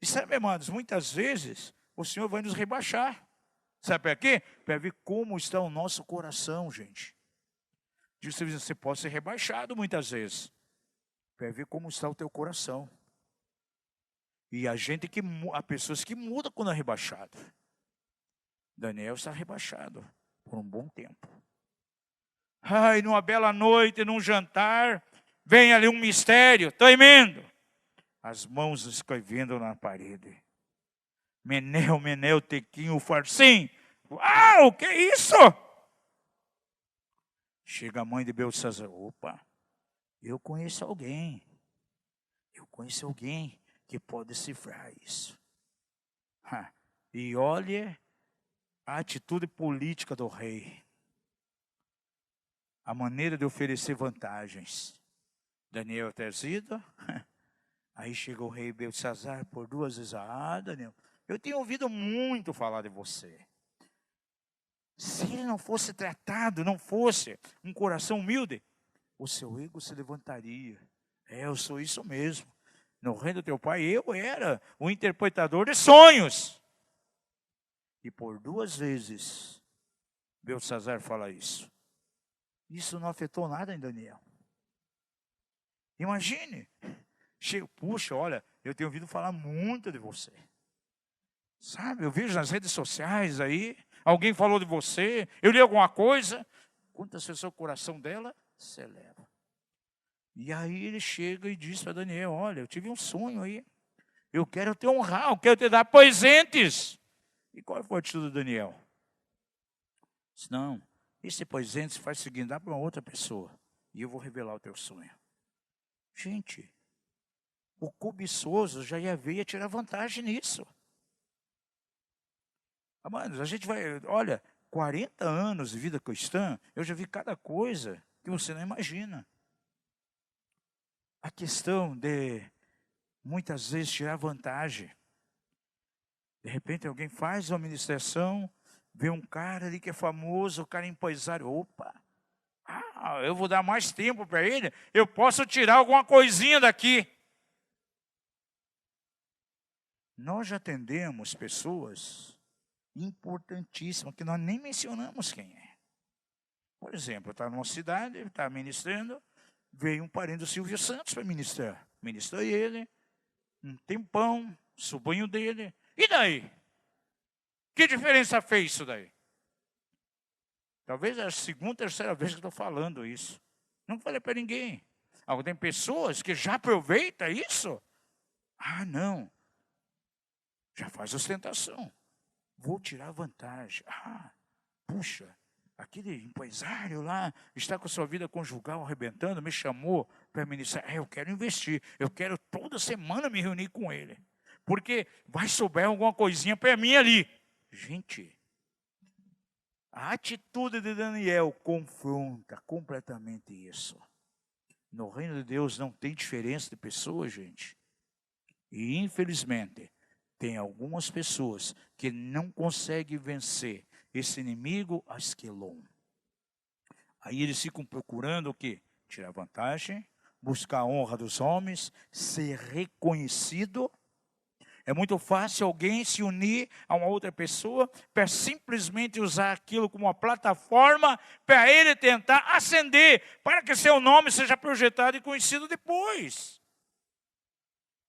E sabe, amados, muitas vezes o Senhor vai nos rebaixar. Sabe para quê? Para ver como está o nosso coração, gente. Diz ao seu vizinho, você pode ser rebaixado muitas vezes. Para ver como está o teu coração. E há pessoas que mudam quando é rebaixado. Daniel está rebaixado por um bom tempo. Ai, numa bela noite, num jantar, vem ali um mistério tremendo. As mãos escrevendo na parede. Menel, Menel, Tequinho, Farsim. Uau, que é isso? Chega a mãe de Beltesazar. Opa, eu conheço alguém. Eu conheço alguém que pode decifrar isso. E olhe a atitude política do rei. A maneira de oferecer vantagens. Daniel trazido. Aí chega o rei Beltesazar por 2 vezes. Daniel, eu tenho ouvido muito falar de você. Se ele não fosse tratado, não fosse um coração humilde, o seu ego se levantaria. Eu sou isso mesmo. No reino do teu pai, eu era o interpretador de sonhos. E por 2 vezes, Beltesazar fala isso. Isso não afetou nada em Daniel. Imagine. Puxa, olha, eu tenho ouvido falar muito de você. Sabe, eu vejo nas redes sociais aí, alguém falou de você, eu li alguma coisa. Quantas pessoas o coração dela se eleva. E aí ele chega e diz para Daniel, olha, eu tive um sonho aí. Eu quero te honrar, eu quero te dar presentes. E qual foi a atitude de Daniel? Disse, não, esse presente faz o seguinte, dá para uma outra pessoa. E eu vou revelar o teu sonho. Gente, o cobiçoso já ia tirar vantagem nisso. Amados, a gente vai, olha, 40 anos de vida cristã, eu já vi cada coisa que você não imagina. A questão de, muitas vezes, tirar vantagem. De repente alguém faz uma ministração, vê um cara ali que é famoso, o cara é empresário. Opa, eu vou dar mais tempo para ele, eu posso tirar alguma coisinha daqui. Nós já atendemos pessoas importantíssimas, que nós nem mencionamos quem é. Por exemplo, está numa cidade, está ministrando, veio um parente do Silvio Santos para ministrar. Ministra ele, um tempão, sobrinho dele. E daí? Que diferença fez isso daí? Talvez é a segunda, terceira vez que estou falando isso. Não falei para ninguém. Tem pessoas que já aproveitam isso. Não. Já faz ostentação. Vou tirar vantagem. Puxa, aquele empresário lá está com a sua vida conjugal arrebentando, me chamou para ministrar. Eu quero investir. Eu quero toda semana me reunir com ele. Porque vai sobrar alguma coisinha para mim ali. Gente, a atitude de Daniel confronta completamente isso. No reino de Deus não tem diferença de pessoas, gente. E infelizmente, tem algumas pessoas que não conseguem vencer esse inimigo Asquelon. Aí eles ficam procurando o quê? Tirar vantagem, buscar a honra dos homens, ser reconhecido. É muito fácil alguém se unir a uma outra pessoa para simplesmente usar aquilo como uma plataforma para ele tentar ascender, para que seu nome seja projetado e conhecido depois.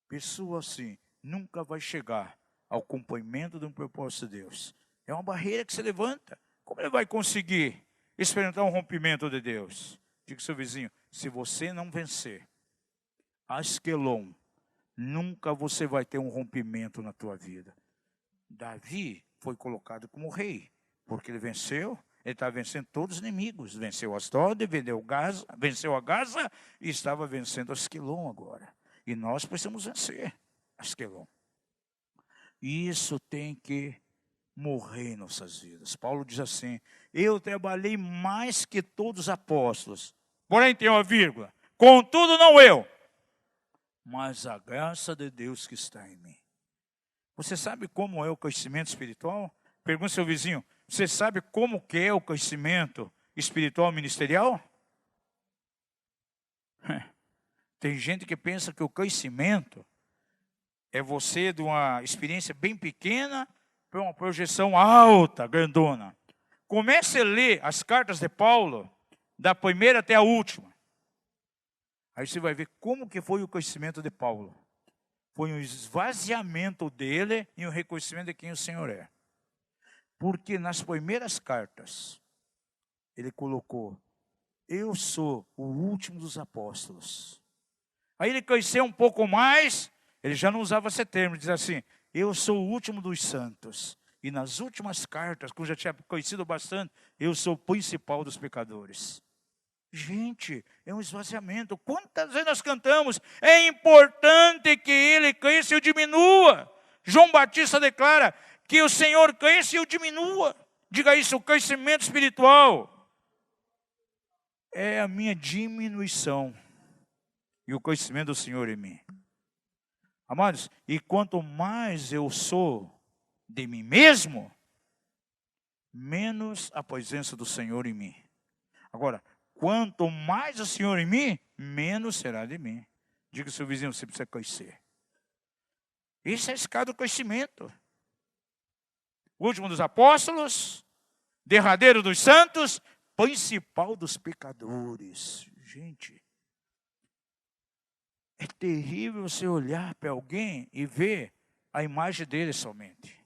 Pessoa assim nunca vai chegar ao cumprimento de um propósito de Deus. É uma barreira que se levanta. Como ele vai conseguir experimentar um rompimento de Deus? Diga ao seu vizinho, se você não vencer Asquelon, nunca você vai ter um rompimento na tua vida. Davi foi colocado como rei, porque ele venceu, ele estava vencendo todos os inimigos. Venceu Asdod, venceu a Gaza e estava vencendo Asquelon agora. E nós precisamos vencer Asquelon. Isso tem que morrer em nossas vidas. Paulo diz assim, eu trabalhei mais que todos os apóstolos, porém tem uma vírgula, contudo não eu, mas a graça de Deus que está em mim. Você sabe como é o crescimento espiritual? Pergunta ao seu vizinho, você sabe como que é o crescimento espiritual ministerial? Tem gente que pensa que o crescimento é você de uma experiência bem pequena para uma projeção alta, grandona. Comece a ler as cartas de Paulo, da primeira até a última. Aí você vai ver como que foi o crescimento de Paulo. Foi um esvaziamento dele e um reconhecimento de quem o Senhor é. Porque nas primeiras cartas, ele colocou, eu sou o último dos apóstolos. Aí ele cresceu um pouco mais, ele já não usava esse termo, diz assim, eu sou o último dos santos. E nas últimas cartas, que eu já tinha conhecido bastante, eu sou o principal dos pecadores. Gente, é um esvaziamento. Quantas vezes nós cantamos? É importante que ele cresça e eu diminua. João Batista declara que o Senhor cresça e eu diminua. Diga isso, o crescimento espiritual é a minha diminuição e o crescimento do Senhor em mim. Amados, e quanto mais eu sou de mim mesmo, menos a presença do Senhor em mim. Agora, quanto mais o Senhor em mim, menos será de mim. Diga ao seu vizinho, você precisa crescer. Esse é a escada do crescimento. O último dos apóstolos, derradeiro dos santos, principal dos pecadores. Gente, é terrível você olhar para alguém e ver a imagem dele somente.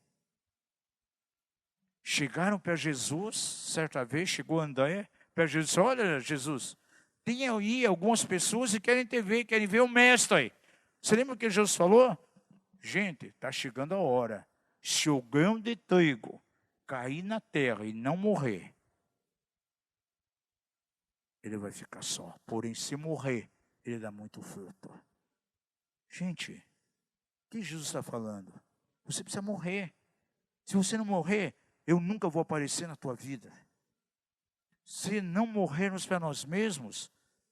Chegaram para Jesus, certa vez, chegou André, para Jesus, disse, olha Jesus, tem aí algumas pessoas que querem te ver, querem ver o mestre aí. Você lembra o que Jesus falou? Gente, está chegando a hora. Se o grão de trigo cair na terra e não morrer, ele vai ficar só. Porém, se morrer, ele dá muito fruto. Gente, o que Jesus está falando? Você precisa morrer. Se você não morrer, eu nunca vou aparecer na tua vida. Se não morrermos para nós mesmos,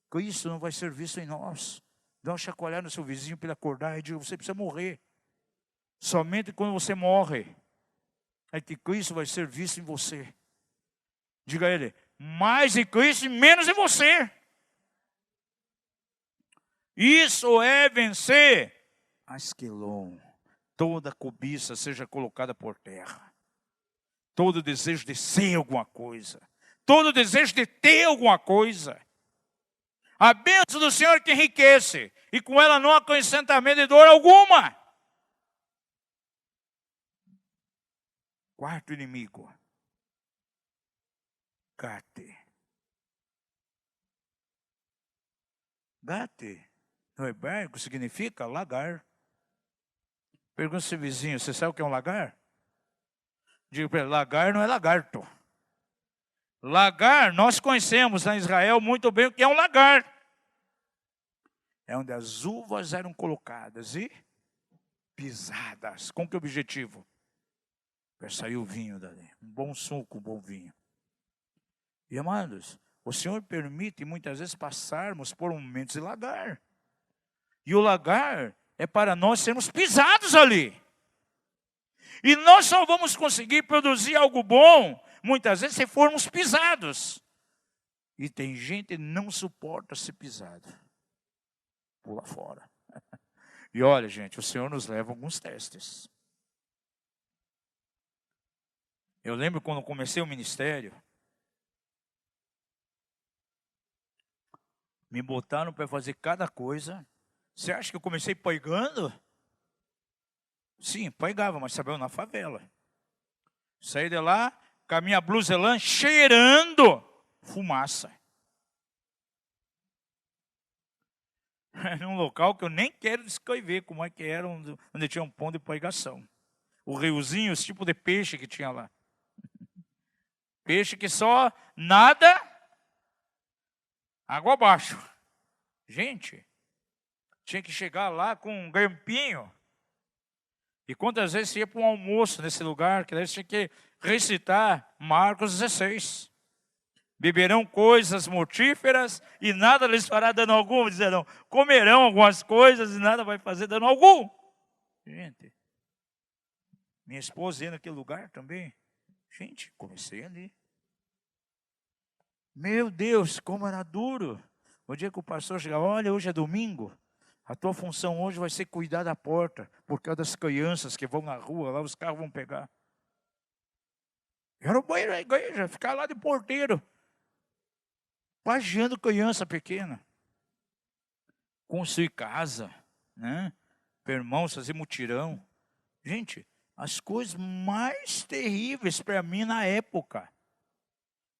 Cristo não vai ser visto em nós. Dá uma chacoalhada no seu vizinho para ele acordar e diga, você precisa morrer. Somente quando você morre, é que Cristo vai ser visto em você. Diga a ele, mais em Cristo e menos em você. Isso é vencer Asquelon. Toda cobiça seja colocada por terra. Todo desejo de ser alguma coisa. Todo desejo de ter alguma coisa. A bênção do Senhor que enriquece. E com ela não acrescentamento de dor alguma. Quarto inimigo. Gate. Gate, no hebraico, significa lagar. Pergunta ao seu vizinho, você sabe o que é um lagar? Digo para ele, lagar não é lagarto. Lagar, nós conhecemos na Israel muito bem o que é um lagar. É onde as uvas eram colocadas e pisadas. Com que objetivo? Para sair o vinho dali. Um bom suco, um bom vinho. E amados, o Senhor permite muitas vezes passarmos por momentos de lagar. E o lagar é para nós sermos pisados ali. E nós só vamos conseguir produzir algo bom, muitas vezes, se formos pisados. E tem gente que não suporta ser pisado. Pula fora. E olha, gente, o Senhor nos leva a alguns testes. Eu lembro quando comecei o ministério, me botaram para fazer cada coisa. Você acha que eu comecei pregando? Sim, pregava, mas sabia na favela. Saí de lá, com a minha blusa lã, cheirando fumaça. Num local que eu nem quero descrever como é que era, onde tinha um ponto de pregação. O riozinho, esse tipo de peixe que tinha lá. Peixe que só nada, água abaixo. Gente, tinha que chegar lá com um grampinho. E quantas vezes você ia para um almoço nesse lugar, que daí você tinha que recitar Marcos 16. Beberão coisas mortíferas e nada lhes fará dano algum. Dizerão, comerão algumas coisas e nada vai fazer dano algum. Gente, minha esposa ia naquele lugar também. Gente, comecei ali. Meu Deus, como era duro. O dia que o pastor chegava, olha, hoje é domingo. A tua função hoje vai ser cuidar da porta, por causa das crianças que vão na rua, lá os carros vão pegar. Eu era o banheiro da igreja, ficar lá de porteiro, pagiando criança pequena. Construir casa, né? Para irmãos fazer mutirão. Gente, as coisas mais terríveis para mim na época.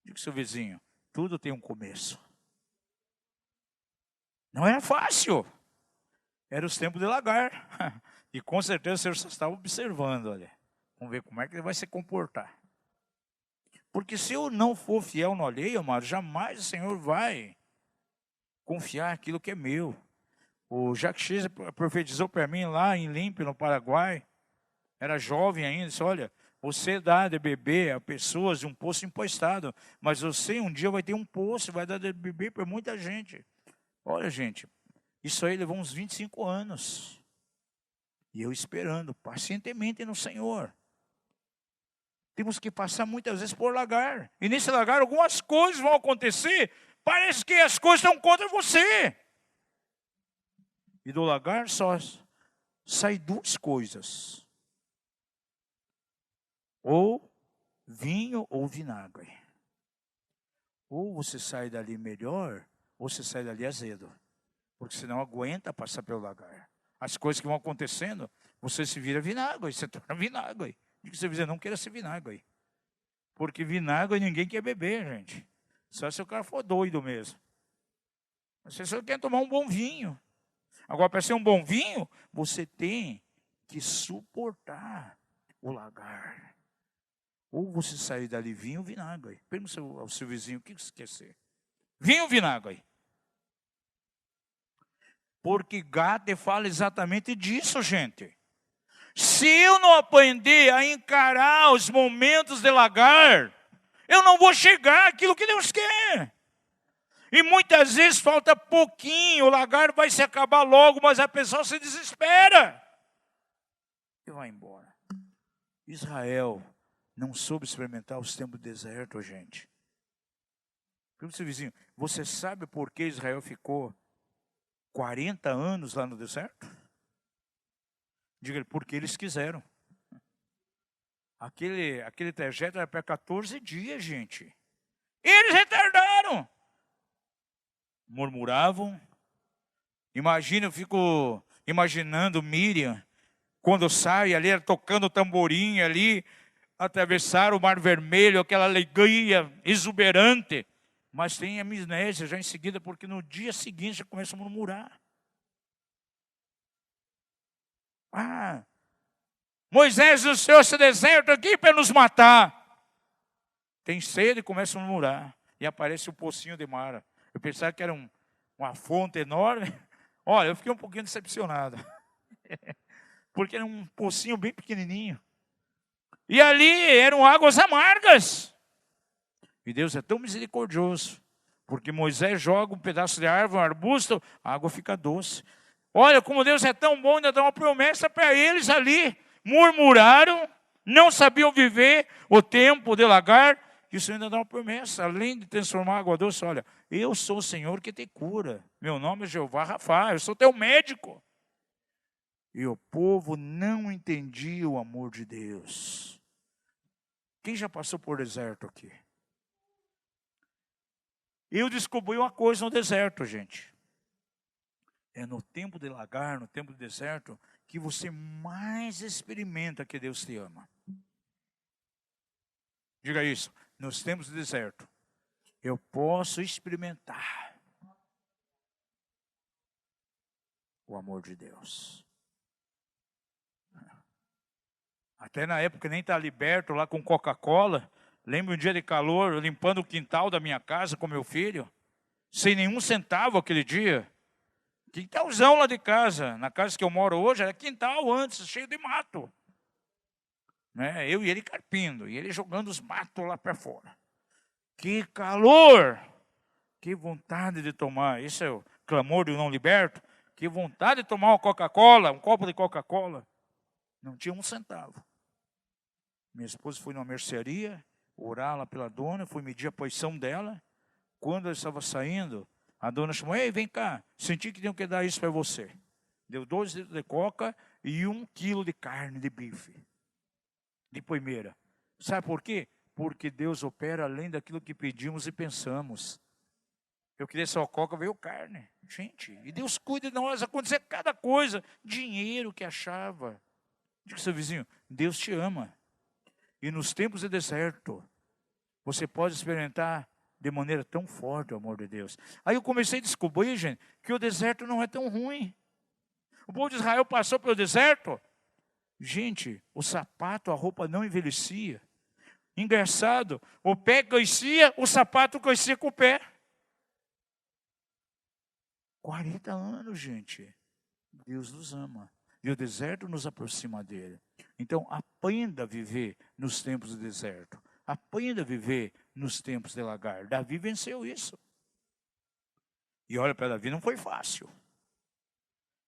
Diga seu vizinho, tudo tem um começo. Não era fácil. Era os tempos de lagar. E com certeza o Senhor só estava observando, olha. Vamos ver como é que ele vai se comportar. Porque se eu não for fiel no alheio, amado, jamais o Senhor vai confiar aquilo que é meu. O Jacques Chirac profetizou para mim lá em Limpe, no Paraguai. Era jovem ainda, disse, olha, você dá de beber a pessoas de um poço emprestado, mas você um dia vai ter um poço, vai dar de beber para muita gente. Olha, gente, isso aí levou uns 25 anos. E eu esperando pacientemente no Senhor. Temos que passar muitas vezes por lagar. E nesse lagar algumas coisas vão acontecer. Parece que as coisas estão contra você. E do lagar só sai duas coisas. Ou vinho ou vinagre. Ou você sai dali melhor, ou você sai dali azedo. Porque você não aguenta passar pelo lagar. As coisas que vão acontecendo, você se vira vinagre, você torna vinagre. Diga você dizer, não queira ser vinagre. Porque vinagre ninguém quer beber, gente. Só se o cara for doido mesmo. Você só quer tomar um bom vinho. Agora, para ser um bom vinho, você tem que suportar o lagar. Ou você sair dali vinho ou vinagre. Pergunta ao seu vizinho, o que você quer ser? Vinho ou vinagre? Porque Gade fala exatamente disso, gente. Se eu não aprender a encarar os momentos de lagar, eu não vou chegar àquilo que Deus quer. E muitas vezes falta pouquinho, o lagar vai se acabar logo, mas a pessoa se desespera e vai embora. Israel não soube experimentar os tempos do deserto, gente. Pergunta seu vizinho, você sabe por que Israel ficou 40 anos lá no deserto? Diga-lhe, porque eles quiseram. Aquele trajeto era para 14 dias, gente. Eles retardaram. Murmuravam. Imagina, eu fico imaginando Miriam, quando sai ali, tocando o tamborim ali, atravessaram o Mar Vermelho, aquela alegria exuberante. Mas tem amnésia já em seguida, porque no dia seguinte já começa a murmurar. Moisés desceu esse deserto aqui para nos matar. Tem sede e começa a murmurar. E aparece o pocinho de Mara. Eu pensava que era uma fonte enorme. Olha, eu fiquei um pouquinho decepcionado. Porque era um pocinho bem pequenininho. E ali eram águas amargas. E Deus é tão misericordioso. Porque Moisés joga um pedaço de árvore, um arbusto, a água fica doce. Olha como Deus é tão bom, ainda dá uma promessa para eles ali. Murmuraram, não sabiam viver o tempo de lagar. E o Senhor ainda dá uma promessa, além de transformar a água doce, olha, eu sou o Senhor que te cura. Meu nome é Jeová Rafá, eu sou teu médico. E o povo não entendia o amor de Deus. Quem já passou por deserto aqui? Eu descobri uma coisa no deserto, gente. É no tempo de lagar, no tempo do deserto, que você mais experimenta que Deus te ama. Diga isso. Nos tempos de deserto, eu posso experimentar o amor de Deus. Até na época nem está liberto lá com Coca-Cola. Lembro um dia de calor, limpando o quintal da minha casa com meu filho. Sem nenhum centavo aquele dia. Quintalzão lá de casa. Na casa que eu moro hoje era quintal antes, cheio de mato. Né? Eu e ele carpindo, e ele jogando os matos lá para fora. Que calor! Que vontade de tomar. Isso é o clamor do não liberto. Que vontade de tomar uma Coca-Cola, um copo de Coca-Cola. Não tinha um centavo. Minha esposa foi numa mercearia, orar lá pela dona, fui medir a posição dela. Quando eu estava saindo, a dona chamou, ei, vem cá, senti que tinha que dar isso para você. Deu 12 litros de coca e 1 quilo de carne de bife. De primeira. Sabe por quê? Porque Deus opera além daquilo que pedimos e pensamos. Eu queria só coca, veio carne. Gente, e Deus cuida de nós, acontecer cada coisa. Dinheiro que achava. Diga ao seu vizinho, Deus te ama. E nos tempos de deserto, você pode experimentar de maneira tão forte o amor de Deus. Aí eu comecei a descobrir, gente, que o deserto não é tão ruim. O povo de Israel passou pelo deserto. Gente, o sapato, a roupa não envelhecia. Engraçado, o pé crescia, o sapato crescia com o pé. 40 anos, gente. Deus nos ama. E o deserto nos aproxima dele. Então, aprenda a viver nos tempos do deserto. Aprenda a viver nos tempos de lagar. Davi venceu isso. E olha, para Davi não foi fácil.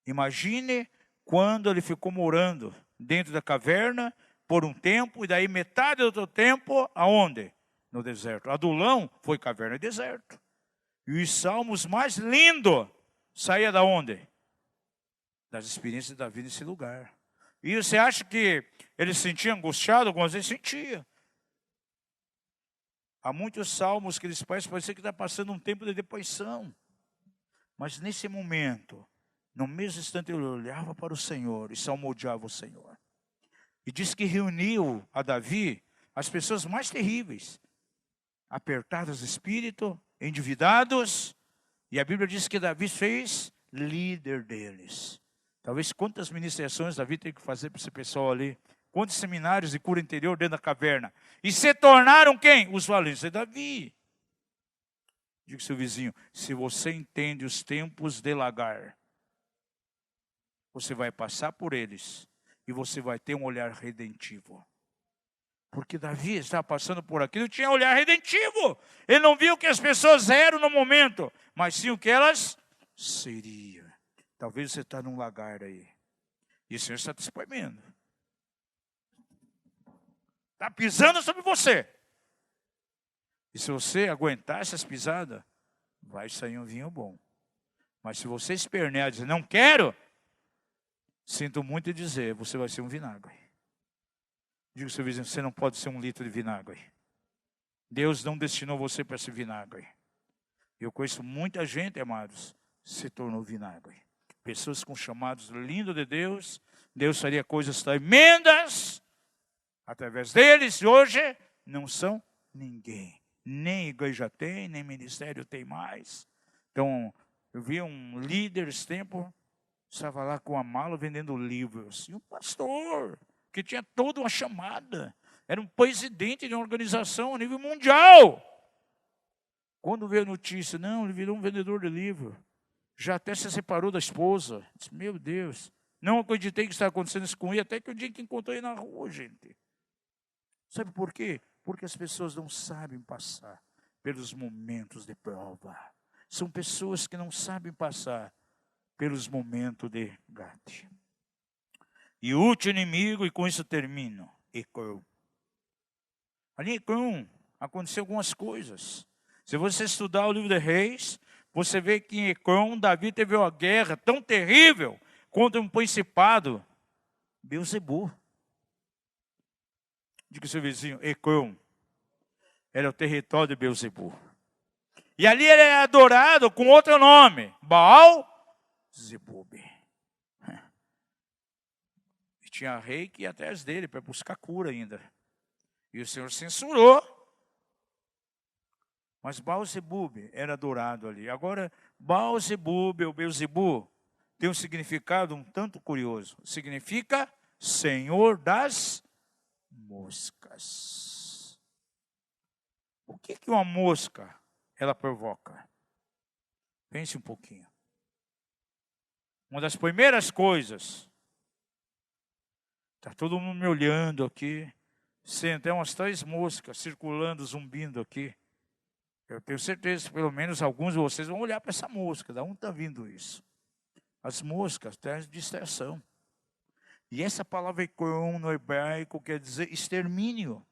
Imagine quando ele ficou morando dentro da caverna por um tempo, e daí metade do outro tempo, aonde? No deserto. Adulão foi caverna e deserto. E os salmos mais lindos saía da onde? Das experiências de Davi nesse lugar. E você acha que ele se sentia angustiado? Algumas vezes sentia. Há muitos salmos que eles parecem que está passando um tempo de depressão. Mas nesse momento, no mesmo instante, ele olhava para o Senhor e salmodiava o Senhor. E diz que reuniu a Davi as pessoas mais terríveis, apertadas de espírito, endividados. E a Bíblia diz que Davi fez líder deles. Talvez quantas ministrações Davi tem que fazer para esse pessoal ali. Quantos seminários de cura interior dentro da caverna. E se tornaram quem? Os valentes de Davi. Diga ao seu vizinho, se você entende os tempos de lagar, você vai passar por eles e você vai ter um olhar redentivo. Porque Davi estava passando por aquilo, não tinha olhar redentivo. Ele não viu o que as pessoas eram no momento, mas sim o que elas seriam. Talvez você está num lagar aí. E o Senhor está te espremendo. Está pisando sobre você. E se você aguentar essas pisadas, vai sair um vinho bom. Mas se você espernear e dizer, não quero, sinto muito dizer, você vai ser um vinagre. Diga ao seu vizinho, você não pode ser 1 litro de vinagre. Deus não destinou você para ser vinagre. Eu conheço muita gente, amados, se tornou vinagre. Pessoas com chamados lindos de Deus. Deus faria coisas tremendas através deles. E hoje não são ninguém. Nem igreja tem, nem ministério tem mais. Então, eu vi um líder esse tempo, estava lá com a mala vendendo livros. E um pastor, que tinha toda uma chamada. Era um presidente de uma organização a nível mundial. Quando veio a notícia, não, ele virou um vendedor de livro. Já até se separou da esposa. Disse, meu Deus, não acreditei que estava acontecendo isso com ele, até que o dia que encontrei na rua, gente. Sabe por quê? Porque as pessoas não sabem passar pelos momentos de prova. São pessoas que não sabem passar pelos momentos de gate. E o último inimigo, e com isso termino, Ecrón. Ali em Ecrón aconteceu algumas coisas. Se você estudar o livro de Reis, você vê que em Ecrón, Davi teve uma guerra tão terrível contra um principado, Beelzebul. Diga ao seu vizinho, Ecrón era o território de Beelzebul. E ali ele é adorado com outro nome, Baal-zebub. E tinha rei que ia atrás dele para buscar cura ainda. E o Senhor censurou. Mas Baal-zebub era adorado ali. Agora, Baal-zebub ou Beelzebul tem um significado um tanto curioso. Significa Senhor das moscas. O que uma mosca ela provoca? Pense um pouquinho. Uma das primeiras coisas, está todo mundo me olhando aqui, tem umas 3 moscas circulando, zumbindo aqui. Eu tenho certeza que pelo menos alguns de vocês vão olhar para essa mosca. Da onde está vindo isso? As moscas trazem distração. E essa palavra Ecrón no hebraico quer dizer extermínio.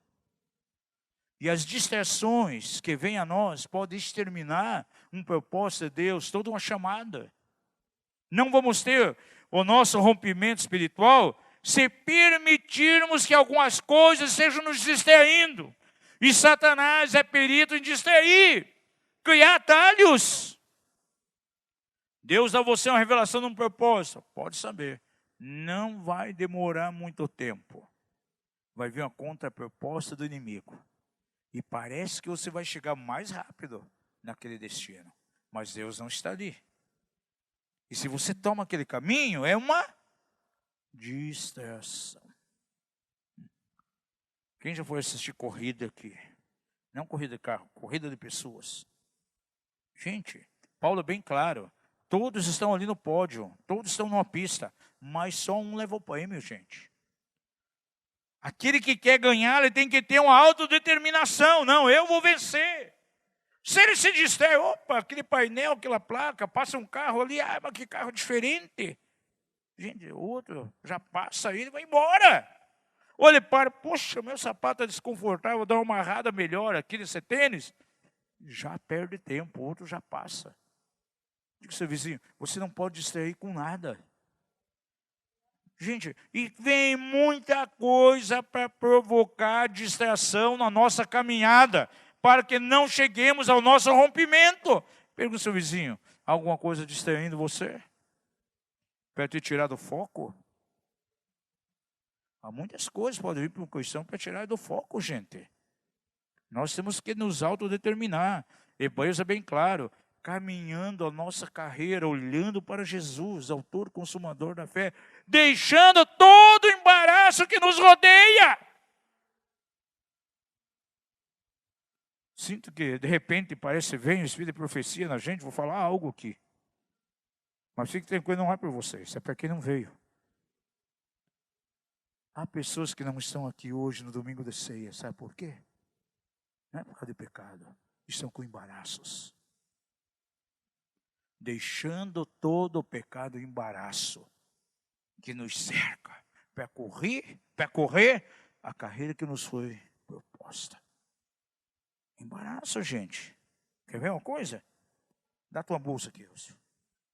E as distrações que vêm a nós podem exterminar um propósito de Deus, toda uma chamada. Não vamos ter o nosso rompimento espiritual se permitirmos que algumas coisas estejam nos distraindo. E Satanás é perito em distrair, criar atalhos. Deus dá a você uma revelação de um propósito. Pode saber, não vai demorar muito tempo. Vai vir uma contraproposta do inimigo. E parece que você vai chegar mais rápido naquele destino. Mas Deus não está ali. E se você toma aquele caminho, é uma distração. Quem já foi assistir corrida aqui? Não corrida de carro, corrida de pessoas. Gente, Paulo é bem claro. Todos estão ali no pódio, todos estão numa pista, mas só um leva o prêmio, gente. Aquele que quer ganhar, ele tem que ter uma autodeterminação. Não, eu vou vencer. Se ele se distrai, opa, aquele painel, aquela placa, passa um carro ali, mas que carro diferente. Gente, outro já passa aí, vai embora. Ou ele para, poxa, meu sapato é desconfortável, vou dar uma amarrada melhor aqui nesse tênis. Já perde tempo, o outro já passa. Diga ao seu vizinho, você não pode distrair com nada. Gente, e vem muita coisa para provocar distração na nossa caminhada, para que não cheguemos ao nosso rompimento. Pergunta ao seu vizinho, alguma coisa distraindo você? Para te tirar do foco? Há muitas coisas que podem vir para uma questão para tirar do foco, gente. Nós temos que nos autodeterminar. Hebreus é bem claro, caminhando a nossa carreira, olhando para Jesus, autor e consumador da fé, deixando todo o embaraço que nos rodeia. Sinto que, de repente, parece vem o espírito de profecia na gente, vou falar algo aqui. Mas fique tranquilo, não é para vocês, é para quem não veio. Há pessoas que não estão aqui hoje no domingo da ceia, sabe por quê? Não é por causa de pecado, estão com embaraços. Deixando todo o pecado e embaraço que nos cerca para correr a carreira que nos foi proposta. Embaraço, gente. Quer ver uma coisa? Dá tua bolsa aqui, Wilson.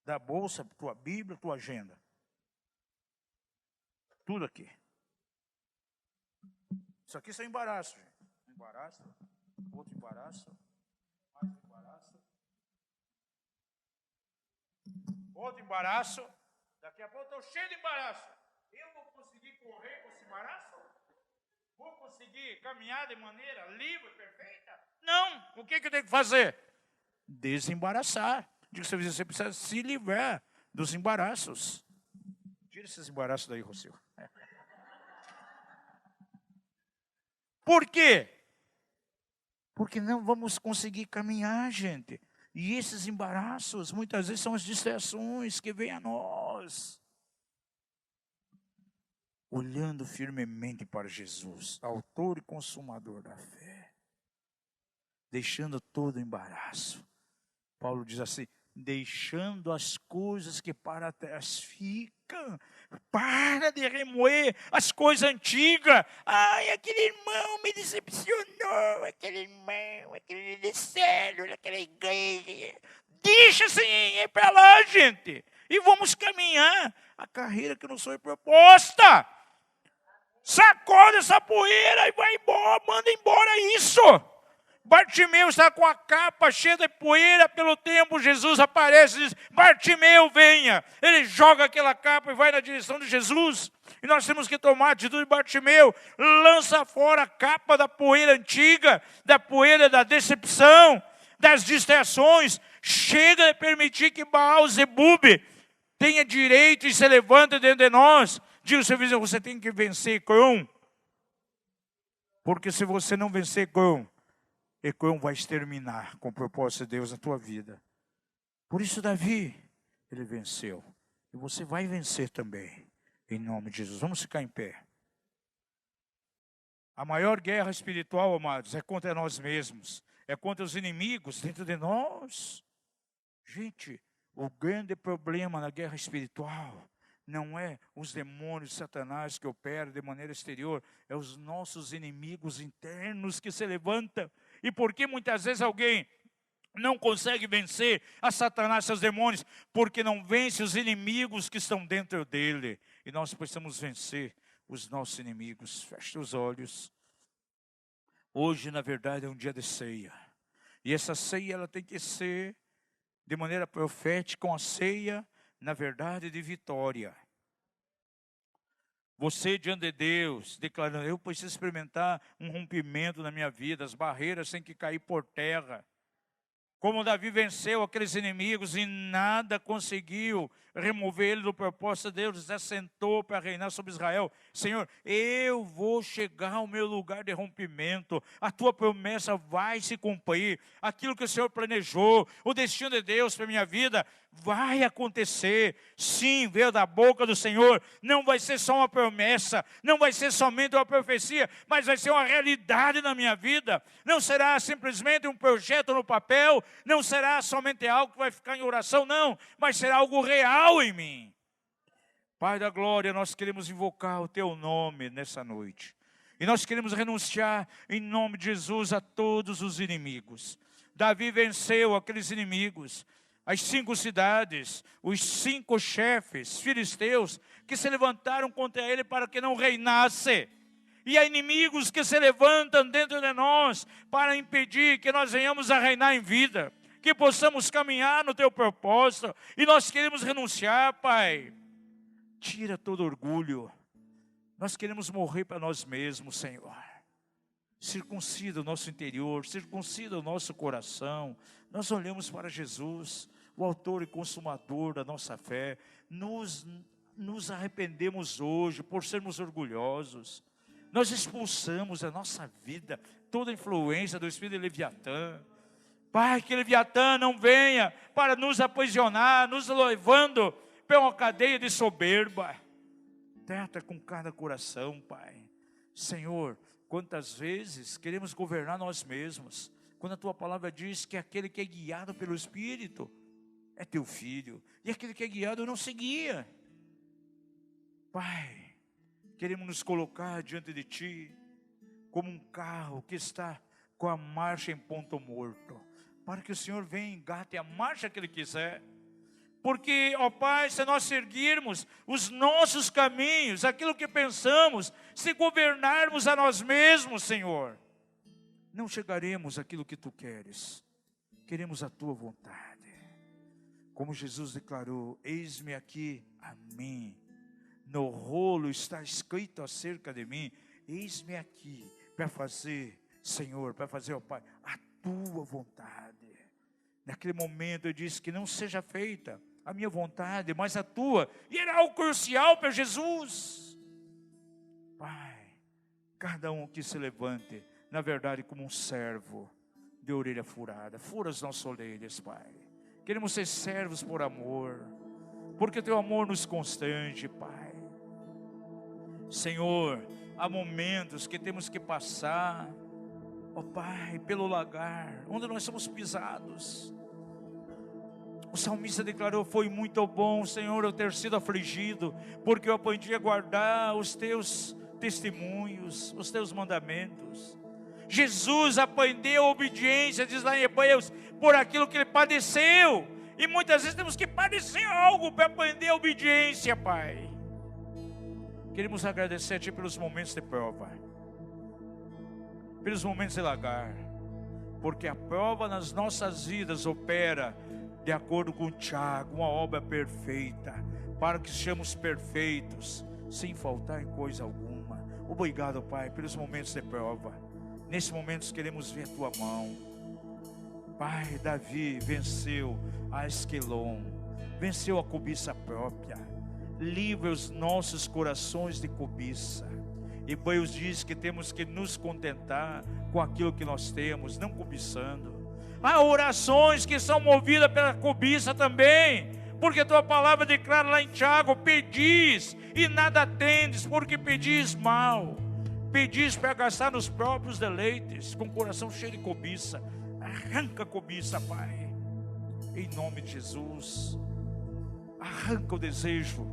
Dá a bolsa, tua Bíblia, tua agenda. Tudo aqui. Isso aqui são embaraços, gente. Embaraço, outro embaraço, mais embaraço. Outro embaraço. Daqui a pouco eu estou cheio de embaraço. Eu vou conseguir correr com esse embaraço? Vou conseguir caminhar de maneira livre, perfeita? Não. O que eu tenho que fazer? Desembaraçar. Digo que você precisa se livrar dos embaraços. Tira esses embaraços daí, Rocio. Por quê? Porque não vamos conseguir caminhar, gente. E esses embaraços, muitas vezes, são as distrações que vêm a nós. Olhando firmemente para Jesus, autor e consumador da fé. Deixando todo o embaraço. Paulo diz assim, deixando as coisas que para trás ficam. Para de remoer as coisas antigas. Ai, aquele irmão me decepcionou. Aquele irmão, aquele de célula, aquela igreja. Deixa assim, ir para lá, gente. E vamos caminhar a carreira que nos foi proposta. Sacode essa poeira e vai embora. Manda embora isso. Bartimeu está com a capa cheia de poeira pelo tempo. Jesus aparece e diz, Bartimeu, venha. Ele joga aquela capa e vai na direção de Jesus. E nós temos que tomar a atitude de Bartimeu. Lança fora a capa da poeira antiga, da poeira da decepção, das distrações. Chega de permitir que Baal-Zebub tenha direito e se levante dentro de nós. Diga ao seu vizinho, você tem que vencer com. Porque se você não vencer com, Ecrón vai exterminar com o propósito de Deus na tua vida. Por isso Davi, ele venceu. E você vai vencer também, em nome de Jesus. Vamos ficar em pé. A maior guerra espiritual, amados, é contra nós mesmos. É contra os inimigos dentro de nós. Gente, o grande problema na guerra espiritual não é os demônios de Satanás que operam de maneira exterior. É os nossos inimigos internos que se levantam. E por que muitas vezes alguém não consegue vencer a Satanás e seus demônios? Porque não vence os inimigos que estão dentro dele. E nós precisamos vencer os nossos inimigos. Feche os olhos. Hoje, na verdade, é um dia de ceia. E essa ceia ela tem que ser de maneira profética, uma ceia, na verdade, de vitória. Você diante de Deus, declarando, eu preciso experimentar um rompimento na minha vida, as barreiras têm que cair por terra. Como Davi venceu aqueles inimigos e nada conseguiu remover ele do propósito de Deus, se assentou para reinar sobre Israel. Senhor, eu vou chegar ao meu lugar de rompimento, a tua promessa vai se cumprir, aquilo que o Senhor planejou, o destino de Deus para a minha vida vai acontecer. Sim, veio da boca do Senhor. Não vai ser só uma promessa, não vai ser somente uma profecia, mas vai ser uma realidade na minha vida. Não será simplesmente um projeto no papel, não será somente algo que vai ficar em oração, não, mas será algo real em mim. Pai da glória, nós queremos invocar o Teu nome nessa noite. E nós queremos renunciar em nome de Jesus a todos os inimigos. Davi venceu aqueles inimigos, as 5 cidades, os 5 chefes filisteus que se levantaram contra ele para que não reinasse. E há inimigos que se levantam dentro de nós para impedir que nós venhamos a reinar em vida, que possamos caminhar no Teu propósito. E nós queremos renunciar, Pai. Tira todo orgulho. Nós queremos morrer para nós mesmos, Senhor. Circuncida o nosso interior, circuncida o nosso coração. Nós olhamos para Jesus, o autor e consumador da nossa fé. Nos arrependemos hoje por sermos orgulhosos. Nós expulsamos da nossa vida toda a influência do espírito de Leviatã. Pai, que Leviatã não venha para nos aprisionar, nos levando para uma cadeia de soberba. Trata com cada coração, Pai. Senhor, quantas vezes queremos governar nós mesmos, quando a Tua palavra diz que aquele que é guiado pelo Espírito é Teu filho, e aquele que é guiado não se guia. Pai, queremos nos colocar diante de Ti, como um carro que está com a marcha em ponto morto, para que o Senhor venha e engate a marcha que Ele quiser. Porque, ó Pai, se nós seguirmos os nossos caminhos, aquilo que pensamos, se governarmos a nós mesmos, Senhor, não chegaremos àquilo que Tu queres. Queremos a Tua vontade. Como Jesus declarou, eis-me aqui a mim. No rolo está escrito acerca de mim, eis-me aqui para fazer, Senhor, para fazer, ó Pai, a Tua vontade. Naquele momento eu disse que não seja feita a minha vontade, mas a Tua. E era algo crucial para Jesus. Pai, cada um que se levante, na verdade como um servo de orelha furada. Fura as nossas orelhas, Pai. Queremos ser servos por amor, porque Teu amor nos constrange, Pai. Senhor, há momentos que temos que passar, ó Pai, pelo lagar, onde nós somos pisados. O salmista declarou, foi muito bom, Senhor, eu ter sido afligido, porque eu aprendi a guardar os Teus testemunhos, os Teus mandamentos. Jesus aprendeu a obediência, diz lá em Hebreus, por aquilo que Ele padeceu. E muitas vezes temos que padecer algo para aprender a obediência, Pai. Queremos agradecer a Ti pelos momentos de prova, pelos momentos de lagar, porque a prova nas nossas vidas opera de acordo com Tiago, uma obra perfeita, para que sejamos perfeitos, sem faltar em coisa alguma. Obrigado, Pai, pelos momentos de prova. Nesses momentos queremos ver a Tua mão. Pai, Davi venceu a Asquelon, venceu a cobiça própria. Livra os nossos corações de cobiça. E Deus diz que temos que nos contentar com aquilo que nós temos, não cobiçando. Há orações que são movidas pela cobiça também, porque Tua palavra declara lá em Tiago, pedis e nada tendes, porque pedis mal. Pedis para gastar nos próprios deleites, com o coração cheio de cobiça. Arranca a cobiça, Pai, em nome de Jesus. Arranca o desejo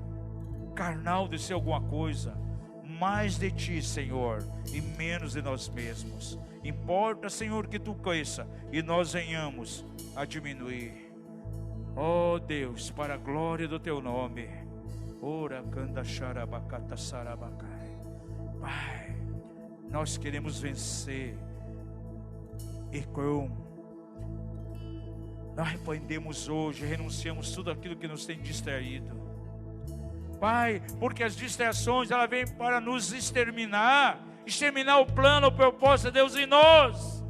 carnal de ser alguma coisa, mais de Ti, Senhor, e menos de nós mesmos. Importa, Senhor, que Tu cresça e nós venhamos a diminuir. Oh Deus, para a glória do Teu nome. Ora canda xarabacata sarabacai. Pai, nós queremos vencer. E com nós arrependemos hoje, renunciamos tudo aquilo que nos tem distraído. Pai, porque as distrações, elas vêm para nos exterminar o plano, o propósito de Deus em nós.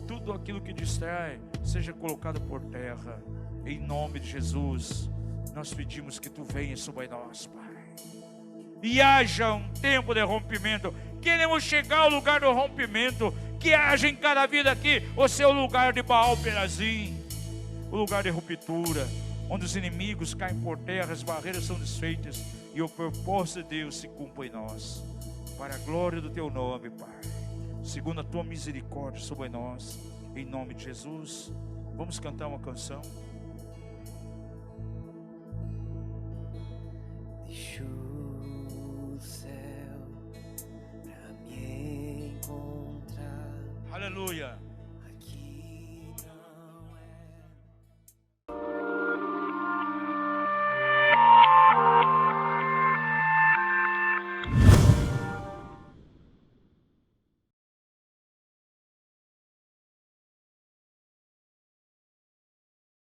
Tudo aquilo que distrai, seja colocado por terra, em nome de Jesus. Nós pedimos que Tu venhas sobre nós, Pai, e haja um tempo de rompimento. Queremos chegar ao lugar do rompimento, que haja em cada vida aqui o seu lugar de Baal Perazim, o lugar de ruptura, onde os inimigos caem por terra, as barreiras são desfeitas e o propósito de Deus se cumpre em nós, para a glória do teu nome, Pai, segundo a tua misericórdia sobre nós, em nome de Jesus. Vamos cantar uma canção. Deixo o céu pra me encontrar. Aleluia.